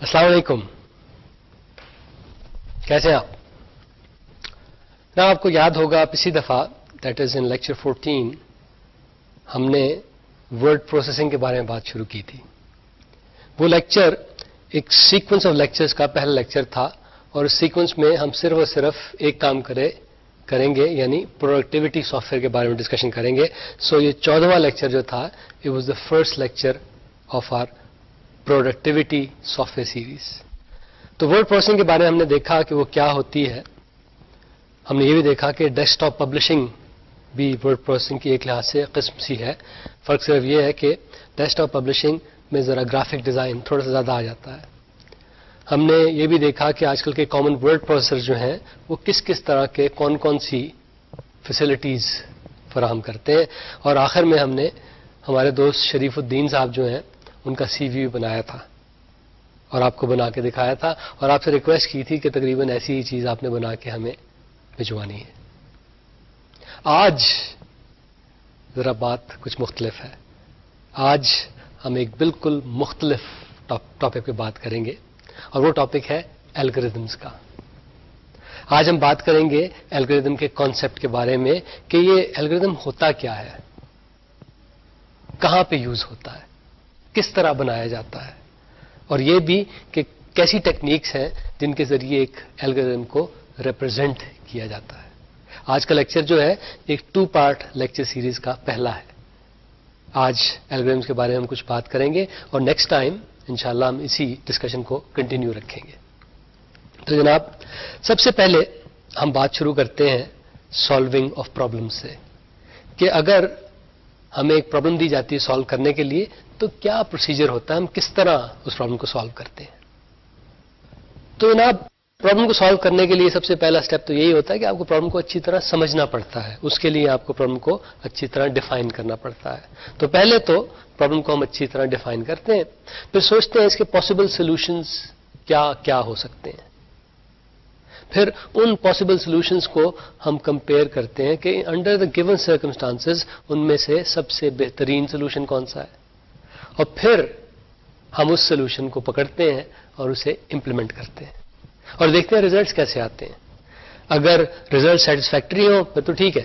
السلام علیکم. کیسے ہیں آپ؟ آپ کو یاد ہوگا پچھلی دفعہ دیٹ از ان لیکچر 14 ہم نے ورڈ پروسیسنگ کے بارے میں بات شروع کی تھی. وہ لیکچر ایک سیکوینس آف لیکچرز کا پہلا لیکچر تھا اور اس سیکوینس میں ہم صرف اور صرف ایک کام کریں گے یعنی پروڈکٹیوٹی سافٹ ویئر کے بارے میں ڈسکشن کریں گے. سو یہ 14واں لیکچر جو تھا it was the first lecture of our productivity software ویئر سیریز. تو ورڈ پروسیسنگ کے بارے میں ہم نے دیکھا کہ وہ کیا ہوتی ہے. ہم نے یہ بھی دیکھا کہ ڈیسک ٹاپ پبلشنگ بھی ورڈ پروسیسنگ کی ایک لحاظ سے قسم سی ہے. فرق صرف یہ ہے کہ ڈیسک ٹاپ پبلشنگ میں ذرا گرافک ڈیزائن تھوڑا سا زیادہ آ جاتا ہے. ہم نے یہ بھی دیکھا کہ آج کل کے کامن ورڈ پروسیسر جو ہیں وہ کس طرح کے کون سی فیسلٹیز فراہم کرتے ہیں. اور آخر میں ہم نے ہمارے دوست شریف الدین صاحب جو ہیں ان کا سی وی بنایا تھا اور آپ کو بنا کے دکھایا تھا اور آپ سے ریکویسٹ کی تھی کہ تقریباً ایسی ہی چیز آپ نے بنا کے ہمیں بھجوانی ہے. آج ذرا بات کچھ مختلف ہے. آج ہم ایک بالکل مختلف ٹاپک پہ بات کریں گے اور وہ ٹاپک ہے الگوریدمز کا. آج ہم بات کریں گے الگوریدم کے کانسیپٹ کے بارے میں کہ یہ الگوریدم ہوتا کیا ہے, کہاں پہ یوز ہوتا ہے, کس طرح بنایا جاتا ہے, اور یہ بھی کہ کیسی ٹیکنیکس ہیں جن کے ذریعے ایک الگوریدم کو ریپرزینٹ کیا جاتا ہے. آج کا لیکچر جو ہے ایک 2 پارٹ لیکچر سیریز کا پہلا ہے. آج الگوریدمز کے بارے میں ہم کچھ بات کریں گے اور نیکسٹ ٹائم انشاءاللہ ہم اسی ڈسکشن کو کنٹینیو رکھیں گے. تو جناب سب سے پہلے ہم بات شروع کرتے ہیں سالونگ آف پرابلم سے کہ اگر ہمیں ایک پرابلم دی جاتی ہے سالو کرنے کے لیے تو کیا پروسیجر ہوتا ہے, ہم کس طرح اس پرابلم کو سالو کرتے ہیں. تو جناب پرابلم کو سالو کرنے کے لیے سب سے پہلا سٹیپ تو یہی ہوتا ہے کہ آپ کو پرابلم کو اچھی طرح سمجھنا پڑتا ہے. اس کے لیے آپ کو پرابلم کو اچھی طرح ڈیفائن کرنا پڑتا ہے. تو پہلے تو پرابلم کو ہم اچھی طرح ڈیفائن کرتے ہیں, پھر سوچتے ہیں اس کے پاسبل سولوشنز کیا ہو سکتے ہیں. پھر ان پاسبل سولوشنز کو ہم کمپیئر کرتے ہیں کہ انڈر دا گیون سرکمسٹانسز ان میں سے سب سے بہترین سولوشن کون سا ہے, اور پھر ہم اس سولوشن کو پکڑتے ہیں اور اسے امپلیمنٹ کرتے ہیں اور دیکھتے ہیں ریزلٹس کیسے آتے ہیں. اگر ریزلٹ سیٹسفیکٹری ہو پھر تو ٹھیک ہے,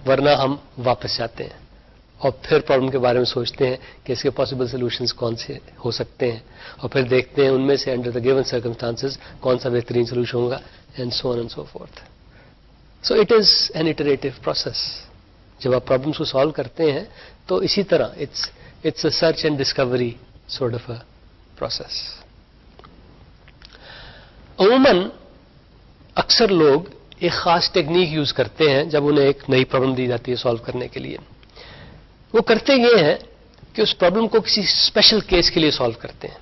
ورنہ ہم واپس جاتے ہیں اور پھر پرابلم کے بارے میں سوچتے ہیں کہ اس کے پاسبل سولوشنز کون سے ہو سکتے ہیں اور پھر دیکھتے ہیں ان میں سے انڈر دا گیون سرکمسٹانسز کون سا بہترین سولوشن ہوگا and so on and so forth. So it is an iterative process. جب آپ پرابلمس کو سالو کرتے ہیں تو اسی طرح it's a search and discovery sort of a process. عموماً اکثر لوگ ایک خاص ٹیکنیک یوز کرتے ہیں جب انہیں ایک نئی پرابلم دی جاتی ہے سالو کرنے کے لیے. وہ کرتے یہ ہیں کہ اس پرابلم کو کسی اسپیشل کیس کے لیے سالو کرتے ہیں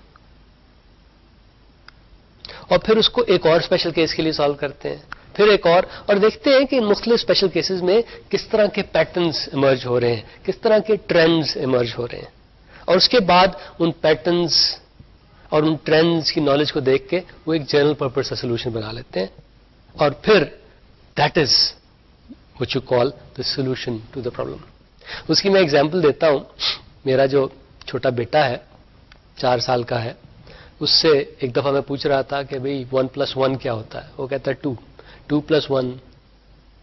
اور پھر اس کو ایک اور اسپیشل کیس کے لیے سالو کرتے ہیں, پھر ایک اور دیکھتے ہیں کہ مختلف اسپیشل کیسز میں کس طرح کے پیٹرنز ایمرج ہو رہے ہیں, کس طرح کے ٹرینڈز ایمرج ہو رہے ہیں, اور اس کے بعد ان پیٹرنز اور ان ٹرینڈز کی نالج کو دیکھ کے وہ ایک جنرل پرپز کا سولوشن بنا لیتے ہیں اور پھر that is what you call the solution to the problem. اس کی میں ایگزامپل دیتا ہوں. میرا جو چھوٹا بیٹا ہے 4 سال کا ہے, اس سے ایک دفعہ میں پوچھ رہا تھا کہ بھئی 1+1 کیا ہوتا ہے. وہ کہتا ہے 2. 2+1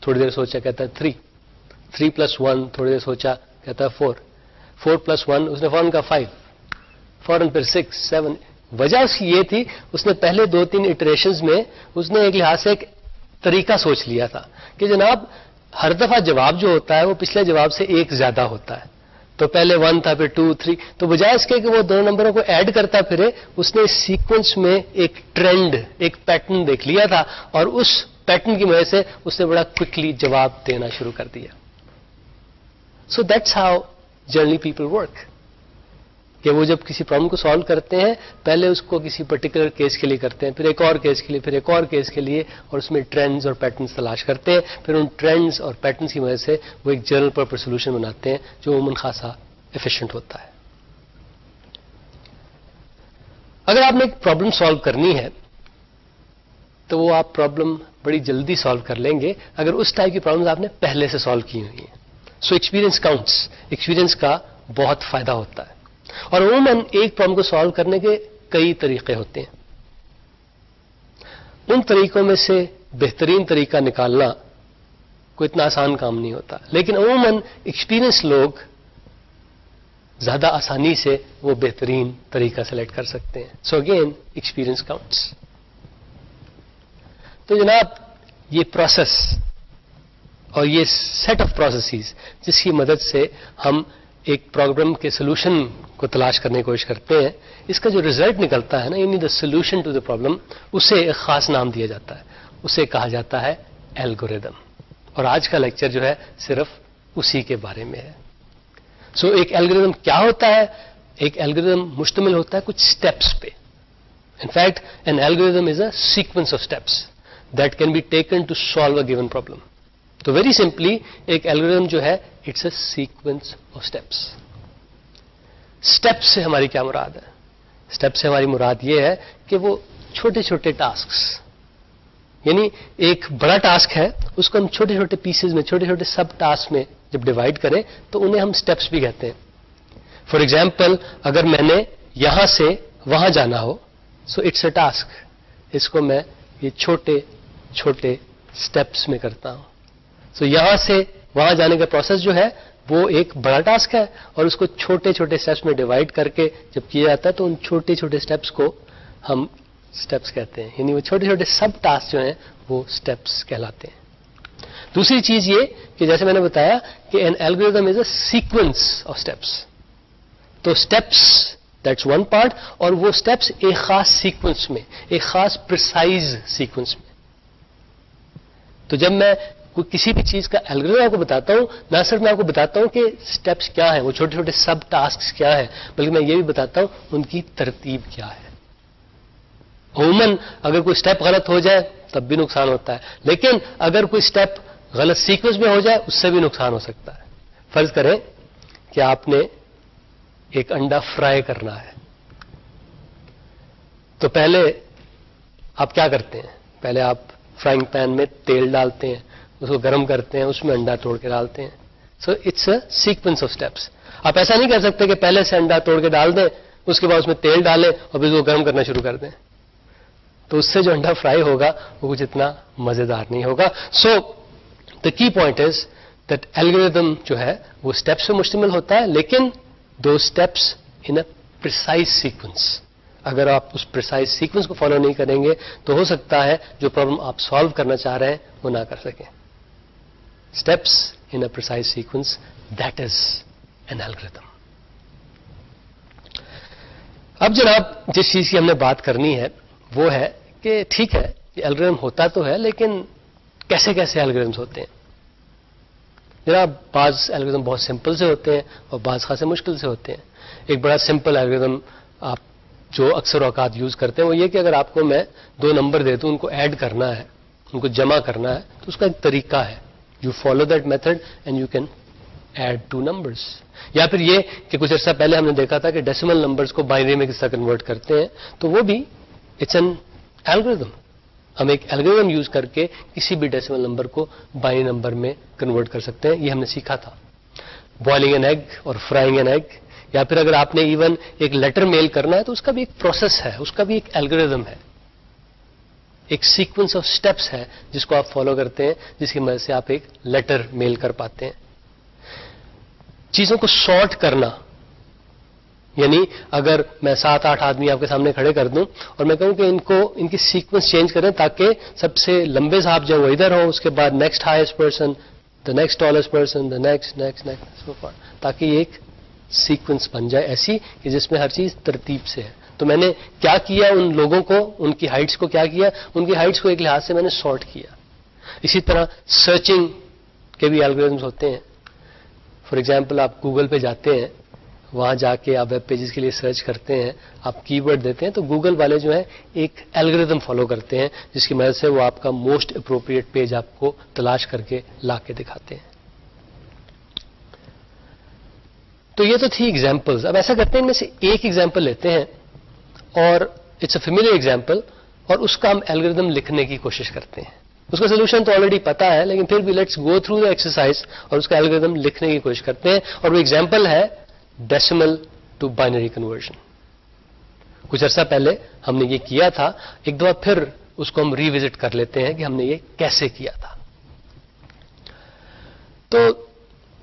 تھوڑی دیر سوچا کہتا ہے 3. 3+1 تھوڑی دیر سوچا کہتا ہے 4. 4+1 اس نے فوراً کہا 5. فوراً پھر 6 7. وجہ اس کی یہ تھی اس نے پہلے 2-3 ایٹریشنز میں اس نے ایک لحاظ سے ایک طریقہ سوچ لیا تھا کہ جناب ہر دفعہ جواب جو ہوتا ہے وہ پچھلے جواب سے 1 زیادہ ہوتا ہے. تو پہلے 1 تھا, پھر 2 3. تو بجائے اس کے کہ وہ 2 نمبروں کو ایڈ کرتا پھرے, اس نے اس سیکوینس میں ایک ٹرینڈ, ایک پیٹرن دیکھ لیا تھا اور اس پیٹرن کی وجہ سے اس نے بڑا کوئکلی جواب دینا شروع کر دیا. So that's how generally people work کہ وہ جب کسی پرابلم کو سالو کرتے ہیں پہلے اس کو کسی پرٹیکولر کیس کے لیے کرتے ہیں, پھر ایک اور کیس کے لیے, پھر ایک اور کیس کے لیے, اور اس میں ٹرینڈز اور پیٹرنز تلاش کرتے ہیں. پھر ان ٹرینڈز اور پیٹرنز کی وجہ سے وہ ایک جنرل پرپز سولوشن بناتے ہیں جو عموماً خاصا ایفیشینٹ ہوتا ہے. اگر آپ نے ایک پرابلم سالو کرنی ہے تو وہ آپ پرابلم بڑی جلدی سالو کر لیں گے اگر اس ٹائپ کی پرابلمز آپ نے پہلے سے سالو کی ہوئی ہیں. سو ایکسپیرینس کاؤنٹس. ایکسپیرینس کا بہت فائدہ ہوتا ہے. اور عموماً ایک پرابلم کو سالو کرنے کے کئی طریقے ہوتے ہیں. ان طریقوں میں سے بہترین طریقہ نکالنا کوئی اتنا آسان کام نہیں ہوتا، لیکن عموماً ایکسپیرئنس لوگ زیادہ آسانی سے وہ بہترین طریقہ سلیکٹ کر سکتے ہیں. So again experience counts. تو جناب یہ پروسیس اور یہ سیٹ آف پروسیسز جس کی مدد سے ہم ایک پرابلم کے سولوشن کو تلاش کرنے کی کوشش کرتے ہیں، اس کا جو ریزلٹ نکلتا ہے نا، یعنی the solution to the problem, اسے ایک خاص نام دیا جاتا ہے، اسے کہا جاتا ہے الگوریدم. اور آج کا لیکچر جو ہے صرف اسی کے بارے میں ہے. سو ایک الگوریدم کیا ہوتا ہے؟ ایک الگوریدم مشتمل ہوتا ہے کچھ سٹیپس پہ. In fact an algorithm is a sequence of steps that can be taken to solve a given problem. تو ویری سمپلی ایک الگوریدم جو ہے it's a sequence of steps. Step سے ہماری کیا مراد ہے؟ اسٹیپ سے ہماری مراد یہ ہے کہ وہ چھوٹے چھوٹے ٹاسکس، یعنی ایک بڑا ٹاسک ہے اس کو ہم چھوٹے چھوٹے پیسز میں، چھوٹے چھوٹے سب ٹاسک میں جب ڈیوائڈ کریں تو انہیں ہم اسٹیپس بھی کہتے ہیں. فار ایگزامپل اگر میں نے یہاں سے وہاں جانا ہو، سو اٹس اے ٹاسک. اس کو میں یہ چھوٹے چھوٹے اسٹیپس میں کرتا ہوں. سو یہاں سے وہاں جانے کا پروسیس جو ہے وہ ایک بڑا ٹاسک ہے، اور اس کو چھوٹے چھوٹے اسٹیپس میں ڈیوائڈ کر کے جب کیا جاتا ہے تو ان چھوٹے چھوٹے اسٹیپس کو ہم اسٹیپس کہتے ہیں. یعنی وہ چھوٹے چھوٹے سب ٹاسک جو ہیں وہ اسٹیپس کہلاتے ہیں. دوسری چیز یہ کہ جیسے میں نے بتایا کہ an algorithm is a sequence of steps. تو اسٹیپس دیٹس ون پارٹ، اور وہ اسٹیپس ایک خاص سیکوینس میں، ایک خاص پرسائز سیکوینس میں. تو جب میں کسی بھی چیز کا الگوریدم آپ کو بتاتا ہوں، نہ صرف میں آپ کو بتاتا ہوں کہ اسٹیپس کیا ہیں، وہ چھوٹے چھوٹے سب ٹاسکس کیا ہیں، بلکہ میں یہ بھی بتاتا ہوں ان کی ترتیب کیا ہے. عموماً اگر کوئی اسٹیپ غلط ہو جائے تب بھی نقصان ہوتا ہے، لیکن اگر کوئی اسٹیپ غلط سیکوینس میں ہو جائے اس سے بھی نقصان ہو سکتا ہے. فرض کریں کہ آپ نے ایک انڈا فرائی کرنا ہے، تو پہلے آپ کیا کرتے ہیں؟ پہلے آپ فرائنگ پین میں تیل ڈالتے ہیں، اس کو گرم کرتے ہیں، اس میں انڈا توڑ کے ڈالتے ہیں. So it's a sequence of steps. آپ ایسا نہیں کر سکتے کہ پہلے سے انڈا توڑ کے ڈال دیں، اس کے بعد اس میں تیل ڈالیں اور پھر اس کو گرم کرنا شروع کر دیں. تو اس سے جو انڈا فرائی ہوگا وہ کچھ اتنا مزیدار نہیں ہوگا. سو دا کی پوائنٹ از دیٹ الگوریدم جو ہے وہ اسٹیپس پہ مشتمل ہوتا ہے، لیکن دو steps in a precise sequence. اگر آپ اس پریسائز سیکوینس کو فالو نہیں کریں گے تو ہو سکتا ہے جو پرابلم آپ سالو کرنا چاہ رہے ہیں وہ نہ کر سکیں. Steps in a precise sequence, that is an algorithm. اب جناب جس چیز کی ہم نے بات کرنی ہے وہ ہے کہ ٹھیک ہے یہ الگوریدم ہوتا تو ہے، لیکن کیسے کیسے الگوریدمس ہوتے ہیں. جناب بعض الگوریدم بہت سمپل سے ہوتے ہیں اور بعض خاصے مشکل سے ہوتے ہیں. ایک بڑا سمپل الگوریدم آپ جو اکثر اوقات یوز کرتے ہیں وہ یہ کہ اگر آپ کو میں دو نمبر دے دوں، ان کو ایڈ کرنا ہے، ان کو جمع کرنا ہے، تو اس کا ایک طریقہ ہے. You follow that method and you can add two numbers. یا پھر یہ کہ کچھ عرصہ پہلے ہم نے دیکھا تھا کہ ڈیسیمل نمبرس کو بائنری میں کس طرح کنورٹ کرتے ہیں، تو وہ بھی اٹس این الگوریدم. ہم ایک الگوریدم یوز کر کے کسی بھی ڈیسیمل نمبر کو بائنری نمبر میں کنورٹ کر سکتے ہیں. یہ ہم نے سیکھا تھا. بوائلنگ این ایگ اور فرائنگ این ایگ. یا پھر اگر آپ نے ایون ایک لیٹر میل کرنا ہے تو اس کا بھی ایک پروسیس ہے، اس کا بھی ایک الگوریدم ہے، ایک سیکوینس آف سٹیپس ہے جس کو آپ فالو کرتے ہیں، جس کی مدد سے آپ ایک لیٹر میل کر پاتے ہیں. چیزوں کو سارٹ کرنا، یعنی اگر میں 7-8 آدمی آپ کے سامنے کھڑے کر دوں اور میں کہوں کہ ان کی سیکوینس چینج کریں تاکہ سب سے لمبے صاحب جو وہ ادھر ہوں، اس کے بعد next highest person, the next tallest person, the next, تاکہ یہ ایک سیکوینس بن جائے ایسی کہ جس میں ہر چیز ترتیب سے ہے. تو میں نے کیا کیا، ان لوگوں کو، ان کی ہائٹس کو کیا کیا، ان کی ہائٹس کو ایک لحاظ سے میں نے سارٹ کیا. اسی طرح سرچنگ کے بھی الگوریدمز ہوتے ہیں. فار ایگزامپل آپ گوگل پہ جاتے ہیں، وہاں جا کے آپ ویب پیجز کے لیے سرچ کرتے ہیں، آپ کی ورڈ دیتے ہیں، تو گوگل والے جو ہیں ایک الگوریدم فالو کرتے ہیں جس کی مدد سے وہ آپ کا موسٹ اپروپریٹ پیج آپ کو تلاش کر کے لا کے دکھاتے ہیں. تو یہ تو تھی ایگزامپلز. اب ایسا کرتے ہیں ان میں سے ایک ایگزامپل لیتے ہیں اور اٹس اے فیملیئر ایگزامپل، اور اس کا ہم الگوریدم لکھنے کی کوشش کرتے ہیں. اس کا سولوشن تو آلریڈی پتا ہے، لیکن پھر بھی let's go through the exercise اور اس کا الگوریدم لکھنے کی کوشش کرتے ہیں. اور وہ ایگزامپل ہے ڈیسیمل ٹو بائنری کنورژن. کچھ عرصہ پہلے ہم نے یہ کیا تھا، ایک دفعہ پھر اس کو ہم ریوزٹ کر لیتے ہیں کہ ہم نے یہ کیسے کیا تھا. تو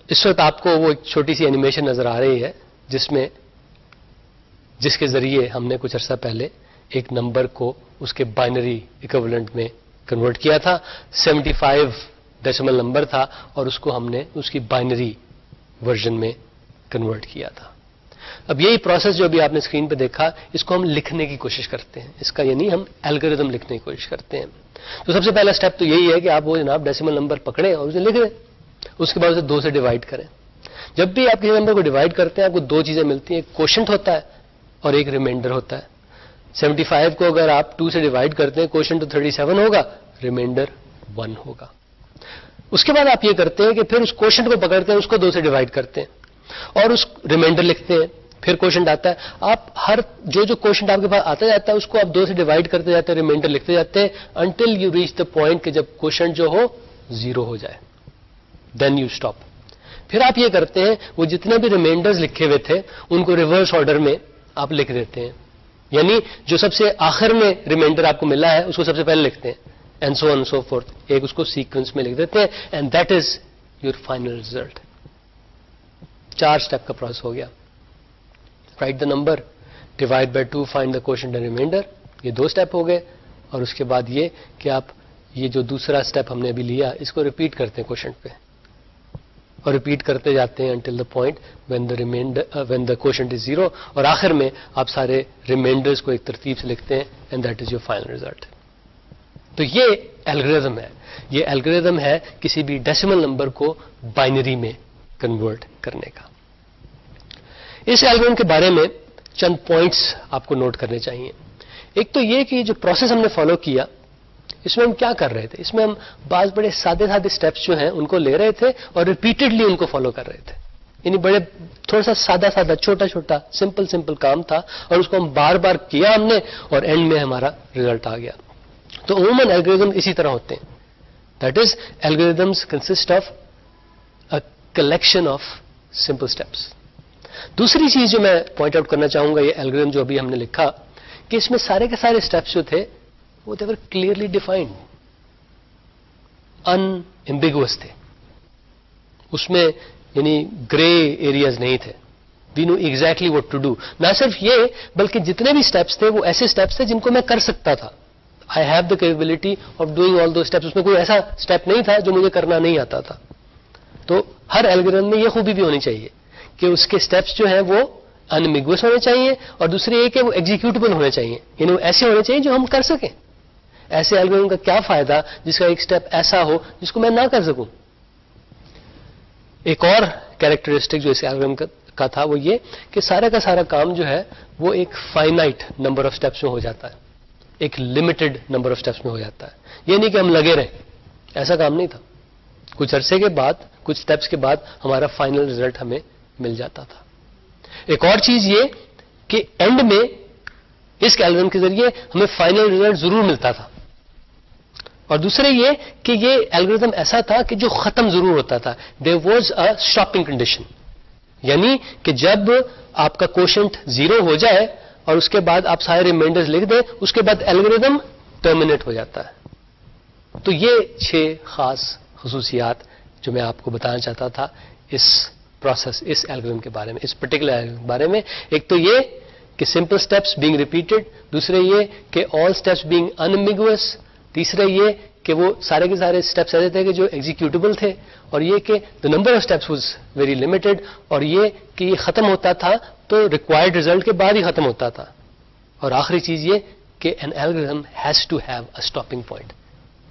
اس وقت آپ کو وہ ایک چھوٹی سی اینیمیشن نظر آ رہی ہے جس کے ذریعے ہم نے کچھ عرصہ پہلے ایک نمبر کو اس کے بائنری ایکویولنٹ میں کنورٹ کیا تھا. 75 ڈیسیمل نمبر تھا اور اس کو ہم نے اس کی بائنری ورژن میں کنورٹ کیا تھا. اب یہی پروسیس جو ابھی آپ نے اسکرین پہ دیکھا, اس کو ہم لکھنے کی کوشش کرتے ہیں. اس کا یعنی ہم الگوریتم لکھنے کی کوشش کرتے ہیں. تو سب سے پہلا اسٹیپ تو یہی ہے کہ آپ وہ جناب ڈیسیمل نمبر پکڑیں اور اسے لکھ دیں. اس کے بعد اسے 2 سے ڈیوائڈ کریں. جب بھی آپ کسی نمبر کو ڈیوائڈ کرتے ہیں آپ کو 2 چیزیں ملتی ہیں, ایک کوشنٹ ہوتا ہے اور ایک ریمائنڈر ہوتا ہے. 75 کو اگر آپ 2 سے ڈیوائڈ کرتے ہیں, کوشنٹ تو 37 ہوگا, ریمائنڈر 1 ہوگا. اس کے بعد آپ یہ کرتے ہیں کہ پھر اس کوشنٹ کو پکڑتے ہیں, اس کو 2 سے ڈیوائڈ کرتے ہیں اور اس ریمائنڈر لکھتے ہیں. پھر کوشنٹ آتا ہے, آپ ہر جو کوشنٹ آپ کے پاس آتا جاتا ہے اس کو آپ 2 سے ڈیوائڈ کرتے جاتے ہیں, ریمائنڈر لکھتے جاتے ہیں, until you reach the point کہ جب کوشنٹ جو ہو 0 ہو جائے, دین یو اسٹاپ. پھر آپ یہ کرتے ہیں وہ جتنے بھی ریمائنڈرز لکھے ہوئے تھے ان کو ریورس آرڈر میں آپ لکھ دیتے ہیں. یعنی جو سب سے آخر میں ریمائنڈر آپ کو ملا ہے اس کو سب سے پہلے لکھتے ہیں, and so on so forth, ایک اس کو سیکوینس میں لکھ دیتے ہیں, and that is your final result. 4 step کا پروسیس ہو گیا. Write the number, divide by 2, find the quotient and remainder. یہ 2 اسٹیپ ہو گئے. اور اس کے بعد یہ کہ آپ یہ جو دوسرا اسٹیپ ہم نے ابھی لیا اس کو ریپیٹ کرتے ہیں کوشنٹ پہ, اور ریپیٹ کرتے جاتے ہیں until the point when the quotient is 0, اور آخر میں آپ سارے ریمائنڈرز کو ایک ترتیب سے لکھتے ہیں, and that is your final result. تو یہ الگوریتم ہے. یہ الگوریتم ہے کسی بھی ڈیسیمل نمبر کو بائنری میں کنورٹ کرنے کا. اس الگوریتم کے بارے میں چند پوائنٹس آپ کو نوٹ کرنے چاہیے. ایک تو یہ کہ جو پروسیس ہم نے فالو کیا اس میں ہم کیا کر رہے تھے, اس میں ہم بعض بڑے سادے اسٹیپس جو ہیں ان کو لے رہے تھے اور ریپیٹڈلی ان کو فالو کر رہے تھے. یعنی بڑے تھوڑا سا سادہ چھوٹا سمپل کام تھا, اور اس کو ہم بار بار کیا ہم نے, اور اینڈ میں ہمارا ریزلٹ آ گیا. تو عموماً الگوریتم اسی طرح ہوتے ہیں. That is algorithms consist of a collection of simple steps. دوسری چیز جو میں پوائنٹ آؤٹ کرنا چاہوں گا, یہ الگوریتم جو ابھی ہم نے لکھا کہ اس میں سارے کے سارے اسٹیپس جو تھے وہ they were clearly defined, unambiguous تھے. اس میں یعنی گرے ایریاز نہیں تھے. We know exactly what to do. نہ صرف یہ بلکہ جتنے بھی اسٹیپس تھے وہ ایسے اسٹیپس تھے جن کو میں کر سکتا تھا. I have the capability of doing all those steps. اس میں کوئی ایسا اسٹیپ نہیں تھا جو مجھے کرنا نہیں آتا تھا. تو ہر الگوریتم میں یہ خوبی بھی ہونی چاہیے کہ اس کے اسٹیپس جو ہیں وہ انمیگوس ہونے چاہیے, اور دوسری یہ کہ وہ ایگزیکیوٹیبل ہونے چاہیے, یعنی وہ ایسے ہونے چاہیے جو ہم کر سکیں. ایسے الگوریتم کا کیا فائدہ جس کا ایک اسٹیپ ایسا ہو جس کو میں نہ کر سکوں. ایک اور کیریکٹرسٹک جو اس الگوریتم کا تھا وہ یہ کہ سارا کا سارا کام جو ہے وہ ایک فائنائٹ نمبر آف اسٹیپس میں ہو جاتا ہے, ایک لمیٹڈ نمبر آف اسٹیپس میں ہو جاتا ہے. یہ نہیں کہ ہم لگے رہیں, ایسا کام نہیں تھا. کچھ عرصے کے بعد, کچھ اسٹیپس کے بعد ہمارا فائنل ریزلٹ ہمیں مل جاتا تھا. ایک اور چیز یہ کہ اینڈ میں اس الگوریتم کے ذریعے ہمیں فائنل ریزلٹ ضرور ملتا تھا. اور دوسرے یہ کہ یہ الگوریتم ایسا تھا کہ جو ختم ضرور ہوتا تھا. There was a stopping condition, یعنی کہ جب آپ کا کوشنٹ 0 ہو جائے اور اس کے بعد آپ سارے ریمائنڈرز لکھ دیں, اس کے بعد الگوریتم ٹرمینیٹ ہو جاتا ہے. تو یہ 6 خاص خصوصیات جو میں آپ کو بتانا چاہتا تھا اس پروسیس, اس الگوریتم کے بارے میں, اس پرٹیکولر الگوریتم کے بارے میں. ایک تو یہ کہ سمپل اسٹیپس بینگ ریپیٹڈ, دوسرے یہ کہ آل اسٹیپس بینگ انمیگوس, تیسرا یہ کہ وہ سارے کے سارے اسٹیپس ایسے تھے کہ جو ایگزیکیوٹیبل تھے, اور یہ کہ the number of steps was very limited, اور یہ کہ یہ ختم ہوتا تھا تو ریکوائرڈ ریزلٹ کے بعد ہی ختم ہوتا تھا. اور آخری چیز یہ کہ an algorithm has to have a stopping point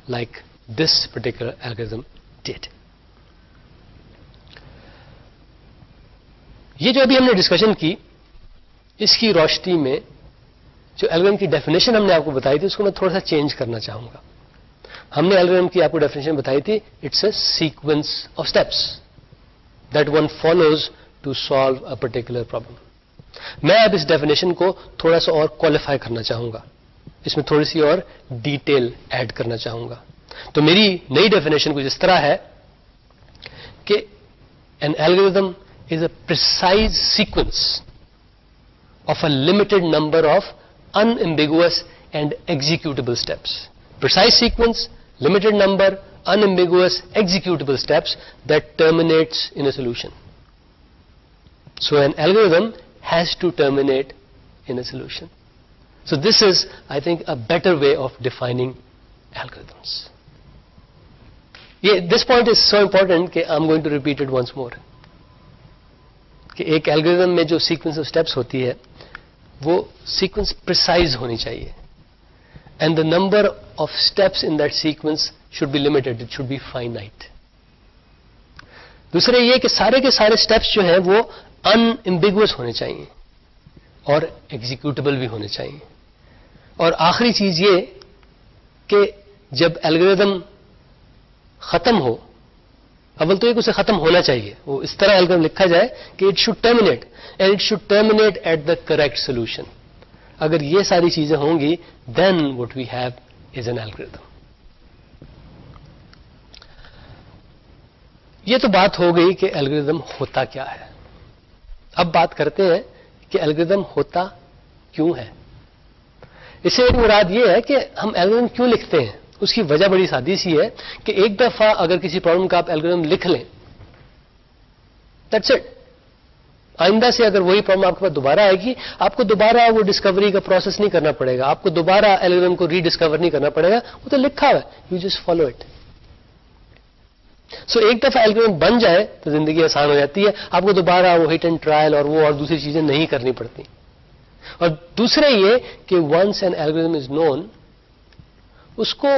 like this particular algorithm did. یہ جو ابھی ہم نے ڈسکشن کی اس کی روشنی میں جو الگوریتم کی ڈیفینیشن ہم نے آپ کو بتائی تھی اس کو میں تھوڑا سا چینج کرنا چاہوں گا. ہم نے الگوریتم کی آپ کو ڈیفینیشن بتائی تھی, it's a sequence of steps that one follows to solve a particular problem. میں اب اس ڈیفینیشن کو تھوڑا سا اور کوالیفائی کرنا چاہوں گا, اس میں تھوڑی سی اور ڈیٹیل ایڈ کرنا چاہوں گا. تو میری نئی ڈیفینیشن کچھ اس طرح ہے کہ an algorithm is a precise sequence of a limited number of unambiguous and executable steps. precise sequence, limited number, unambiguous, executable steps that terminates in a solution. So an algorithm has to terminate in a solution. So this is, I think, a better way of defining algorithms. This point is so important that I'm going to repeat it once more. کہ ایک algorithm میں جو sequence of steps ہوتی ہے وہ sequence precise ہونی چاہیے and the number of steps in that sequence should be limited, it should be finite. دوسرے یہ کہ سارے کے سارے اسٹیپس جو ہیں وہ ان ایمبیگوس ہونے چاہیے اور ایگزیکیوٹیبل بھی ہونے چاہیے. اور آخری چیز یہ کہ جب الگوریتم ختم ہو, اول تو ایک اسے ختم ہونا چاہیے, وہ اس طرح الگوریتم لکھا جائے کہ it should terminate and it should terminate at the correct solution. اگر یہ ساری چیزیں ہوں گی then what we have is an algorithm. یہ تو بات ہو گئی کہ الگوریتم ہوتا کیا ہے. اب بات کرتے ہیں کہ الگوریتم ہوتا کیوں ہے. اس سے ایک مراد یہ ہے کہ ہم الگوریتم کیوں لکھتے ہیں. اس کی وجہ بڑی سادی سی ہے کہ ایک دفعہ اگر کسی پرابلم کا آپ الگوریتم لکھ لیں, دیٹس اٹ. آئندہ سے اگر وہی پرابلم آپ کے پاس دوبارہ آئے گی, آپ کو دوبارہ وہ ڈسکوری کا پروسیس نہیں کرنا پڑے گا, آپ کو دوبارہ الگوریتم کو ری ڈسکور نہیں کرنا پڑے گا, وہ تو لکھا ہوا ہے, یو جسٹ فالو اٹ. سو ایک دفعہ الگوریتم بن جائے تو زندگی آسان ہو جاتی ہے, آپ کو دوبارہ وہ ہٹ اینڈ ٹرائل اور وہ اور دوسری چیزیں نہیں کرنی پڑتی. اور دوسرے یہ کہ ونس این الگوریتم از نون, اس کو,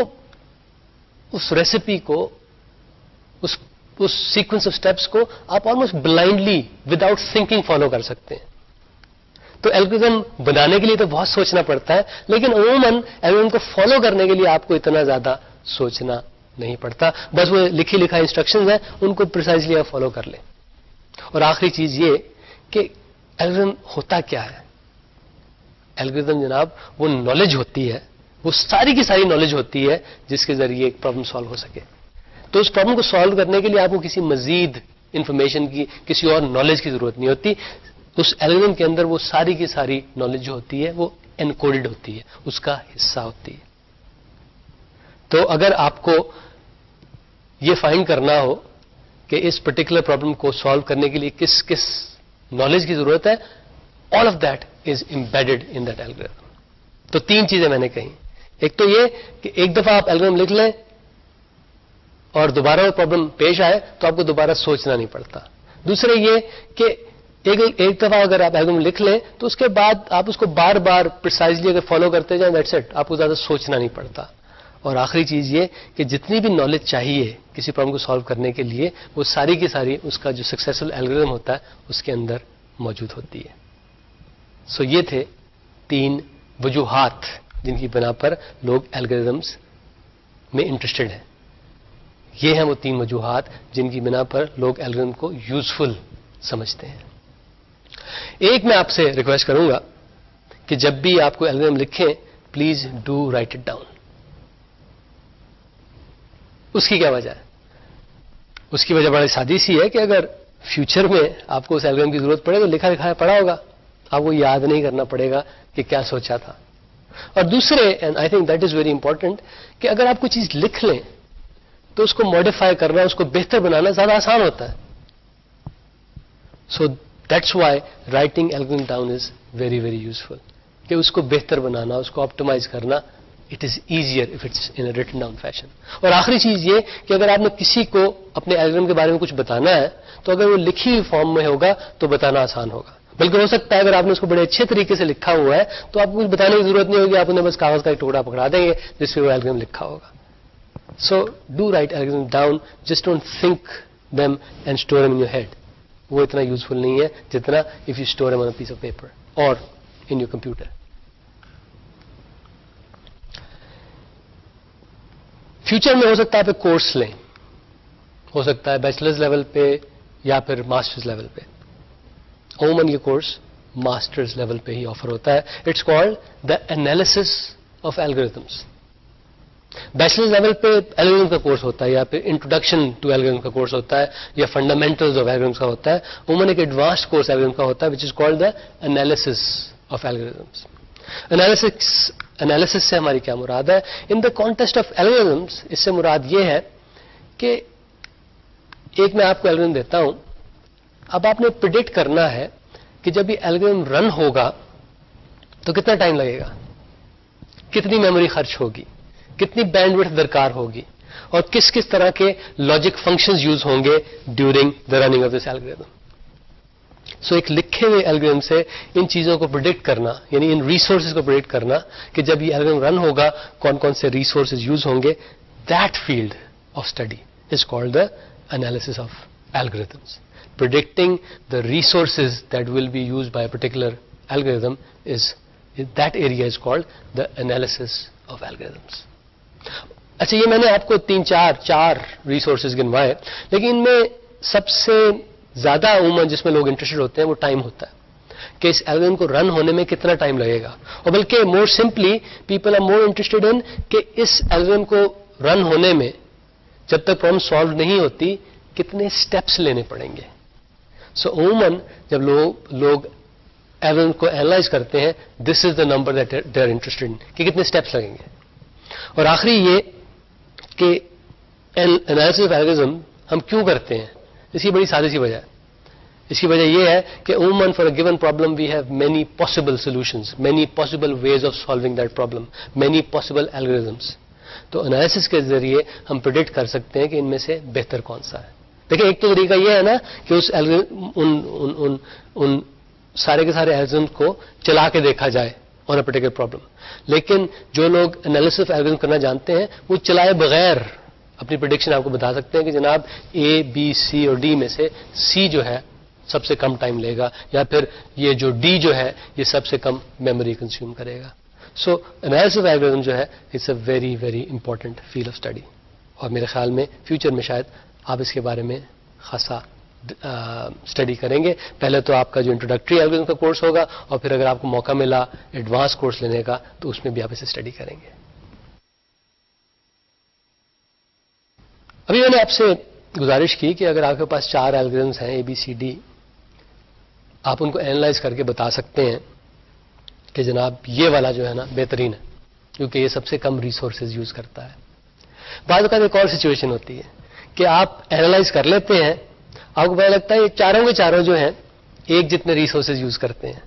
اس ریسیپی کو, اس سیکوینس آف اسٹیپس کو آپ almost blindly without thinking follow کر سکتے ہیں. تو الگوریتم بنانے کے لیے تو بہت سوچنا پڑتا ہے, لیکن عموماً الگوریتم کو فالو کرنے کے لیے آپ کو اتنا زیادہ سوچنا نہیں پڑتا. بس وہ لکھی لکھا انسٹرکشنز ہیں, ان کو پریسائزلی آپ فالو کر لیں. اور آخری چیز یہ کہ الگوریتم ہوتا کیا ہے. الگوریتم جناب وہ نالج ہوتی ہے, وہ ساری کی ساری نالج ہوتی ہے جس کے ذریعے ایک پرابلم سالو ہو سکے. تو اس پرابلم کو سالو کرنے کے لیے آپ کو کسی مزید انفارمیشن کی, کسی اور نالج کی ضرورت نہیں ہوتی. اس الگوریتم کے اندر وہ ساری کی ساری نالج جو ہوتی ہے وہ انکوڈڈ ہوتی ہے, اس کا حصہ ہوتی ہے. تو اگر آپ کو یہ فائنڈ کرنا ہو کہ اس پرٹیکولر پرابلم کو سالو کرنے کے لیے کس کس نالج کی ضرورت ہے, all of that is embedded in that algorithm. تو تین چیزیں میں نے کہیں. ایک تو یہ کہ ایک دفعہ آپ الگوریتم لکھ لیں اور دوبارہ وہ پرابلم پیش آئے تو آپ کو دوبارہ سوچنا نہیں پڑتا. دوسرے یہ کہ ایک دفعہ اگر آپ الگوریتم لکھ لیں تو اس کے بعد آپ اس کو بار بار پریسائزلی اگر فالو کرتے جائیں, دیٹس اٹ, آپ کو زیادہ سوچنا نہیں پڑتا. اور آخری چیز یہ کہ جتنی بھی نالج چاہیے کسی پرابلم کو سالو کرنے کے لیے, وہ ساری کی ساری اس کا جو سکسیسفل الگوریتم ہوتا ہے اس کے اندر موجود ہوتی ہے. سو یہ تھے تین وجوہات جن کی بنا پر لوگ الگوریتمس میں انٹرسٹڈ ہیں. یہ ہیں وہ تین وجوہات جن کی بنا پر لوگ الگوریتم کو یوزفل سمجھتے ہیں. ایک میں آپ سے ریکویسٹ کروں گا کہ جب بھی آپ کو الگوریتم لکھیں please do write it down. اس کی کیا وجہ ہے؟ اس کی وجہ بڑی سادی سی ہے کہ اگر فیوچر میں آپ کو اس الگوریتم کی ضرورت پڑے تو لکھا لکھایا پڑا ہوگا, آپ کو یاد نہیں کرنا پڑے گا کہ کیا سوچا تھا. اور دوسرے, and I think that is very important, کہ اگر آپ کوئی چیز لکھ لیں تو اس کو ماڈیفائی کرنا, اس کو بہتر بنانا زیادہ آسان ہوتا ہے. So that's why writing algorithm down is very very useful. کہ اس کو بہتر بنانا, اس کو آپٹیمائز کرنا, it is easier if it's in written down fashion. اور آخری چیز یہ کہ اگر آپ نے کسی کو اپنے الگوریتم کے بارے میں کچھ بتانا ہے تو اگر وہ لکھی ہوئی فارم میں ہوگا تو بتانا آسان ہوگا. بلکہ ہو سکتا ہے اگر آپ نے اس کو بڑے اچھے طریقے سے لکھا ہوا ہے تو آپ کو کچھ بتانے کی ضرورت نہیں ہوگی, آپ انہیں بس کاغذ کا ایک ٹکڑا پکڑا دیں گے جس پہ وہ الگوریتم لکھا ہوگا. So do write algorithm down, just don't think them and store them in your head. وہ اتنا یوزفل نہیں ہے جتنا if you store them on a piece of paper اور ان یور کمپیوٹر. فیوچر میں ہو سکتا ہے آپ ایک کورس لیں, ہو سکتا ہے بیچلرز لیول پہ یا پھر ماسٹرز لیول پہ. عموماً یہ کورس ماسٹرز لیول پہ ہی آفر ہوتا ہے. It's called the analysis of algorithms. Bachelors level پہ الگوریتم کا کورس ہوتا ہے یا پھر انٹروڈکشن ٹو الگوریتم کا کورس ہوتا ہے یا فنڈامنٹلز آف الگوریتمس کا ہوتا ہے. عموماً ایک ایڈوانسڈ کورس الگوریتم کا ہوتا ہے which is called the analysis of algorithms. Analysis سے ہماری کیا مراد ہے. ان دا کانٹیکسٹ آف الگورتھمس اس سے مراد یہ ہے کہ ایک میں آپ کو الگورتھم دیتا ہوں. اب آپ نے پریڈکٹ کرنا ہے کہ جب یہ الگورتھم رن ہوگا تو کتنا ٹائم لگے گا, کتنی میموری خرچ ہوگی, کتنی بینڈ وڈتھ درکار ہوگی, اور کس کس طرح کے لاجک فنکشنز یوز ہوں گے during the running of this algorithm. So ایک لکھے ہوئے الگورتھم سے ان چیزوں کو پریڈکٹ کرنا, یعنی ان ریسورسز کو پریڈکٹ کرنا کہ جب یہ الگورتھم رن ہوگا کون کون سے ریسورسز یوز ہوں گے, that field of study is called the analysis of algorithms. Predicting the resources that will be used by a particular algorithm is that area is called the analysis of algorithms. اچھا, یہ میں نے آپ کو چار resources گنوائے, لیکن ان میں سب سے زیادہ عموماً جس میں لوگ انٹرسٹڈ ہوتے ہیں وہ ٹائم ہوتا ہے کہ اس الگورتھم کو رن ہونے میں کتنا ٹائم لگے گا, اور بلکہ more simply people are more interested in کہ اس الگورتھم کو رن ہونے میں جب تک پرابلم سالو نہیں ہوتی کتنے اسٹیپس لینے پڑیں گے. سو عموماً جب لوگ الگورتھم کو اینالائز کرتے ہیں, this is the number that they are interested in کہ کتنے اسٹیپس لگیں گے. اور آخری یہ کہ انالیسس آف الگورتھم ہم کیوں کرتے ہیں, اس کی بڑی سادی سی وجہ ہے. اس کی وجہ یہ ہے کہ عموماً for a given problem we have many possible solutions, many possible ways of solving that problem, many possible algorithms. تو انالیسس کے ذریعے ہم پریڈکٹ کر سکتے ہیں کہ ان میں سے بہتر کون سا ہے. دیکھیں, ایک تو طریقہ یہ ہے نا کہ ان سارے کے سارے الگورتھم کو چلا کے دیکھا جائے آن اے پرٹیکولر پرابلم, لیکن جو لوگ انالیسس آف الگورتھم کرنا جانتے ہیں وہ چلائے بغیر اپنی پریڈکشن آپ کو بتا سکتے ہیں کہ جناب اے بی سی اور ڈی میں سے سی جو ہے سب سے کم ٹائم لے گا, یا پھر یہ جو ڈی جو ہے یہ سب سے کم میموری کنزیوم کرے گا. سو انالیسس آف الگورتھم جو ہے it's a very very important field of study, اور میرے خیال میں فیوچر میں شاید آپ اس کے بارے میں خاصا اسٹڈی کریں گے. پہلے تو آپ کا جو انٹروڈکٹری الگورتھم کا کورس ہوگا, اور پھر اگر آپ کو موقع ملا ایڈوانس کورس لینے کا تو اس میں بھی آپ اسے اسٹڈی کریں گے. ابھی میں نے آپ سے گزارش کی کہ اگر آپ کے پاس 4 الگورتھمس ہیں اے بی سی ڈی, آپ ان کو اینالائز کر کے بتا سکتے ہیں کہ جناب یہ والا جو ہے نا بہترین ہے کیونکہ یہ سب سے کم ریسورسز یوز کرتا ہے. بعض اوقات ایک اور سچویشن ہوتی ہے کہ آپ اینالائز کر لیتے ہیں, آپ کو پتہ لگتا ہے یہ چاروں کے چاروں جو ہیں ایک جتنے ریسورسز یوز کرتے ہیں.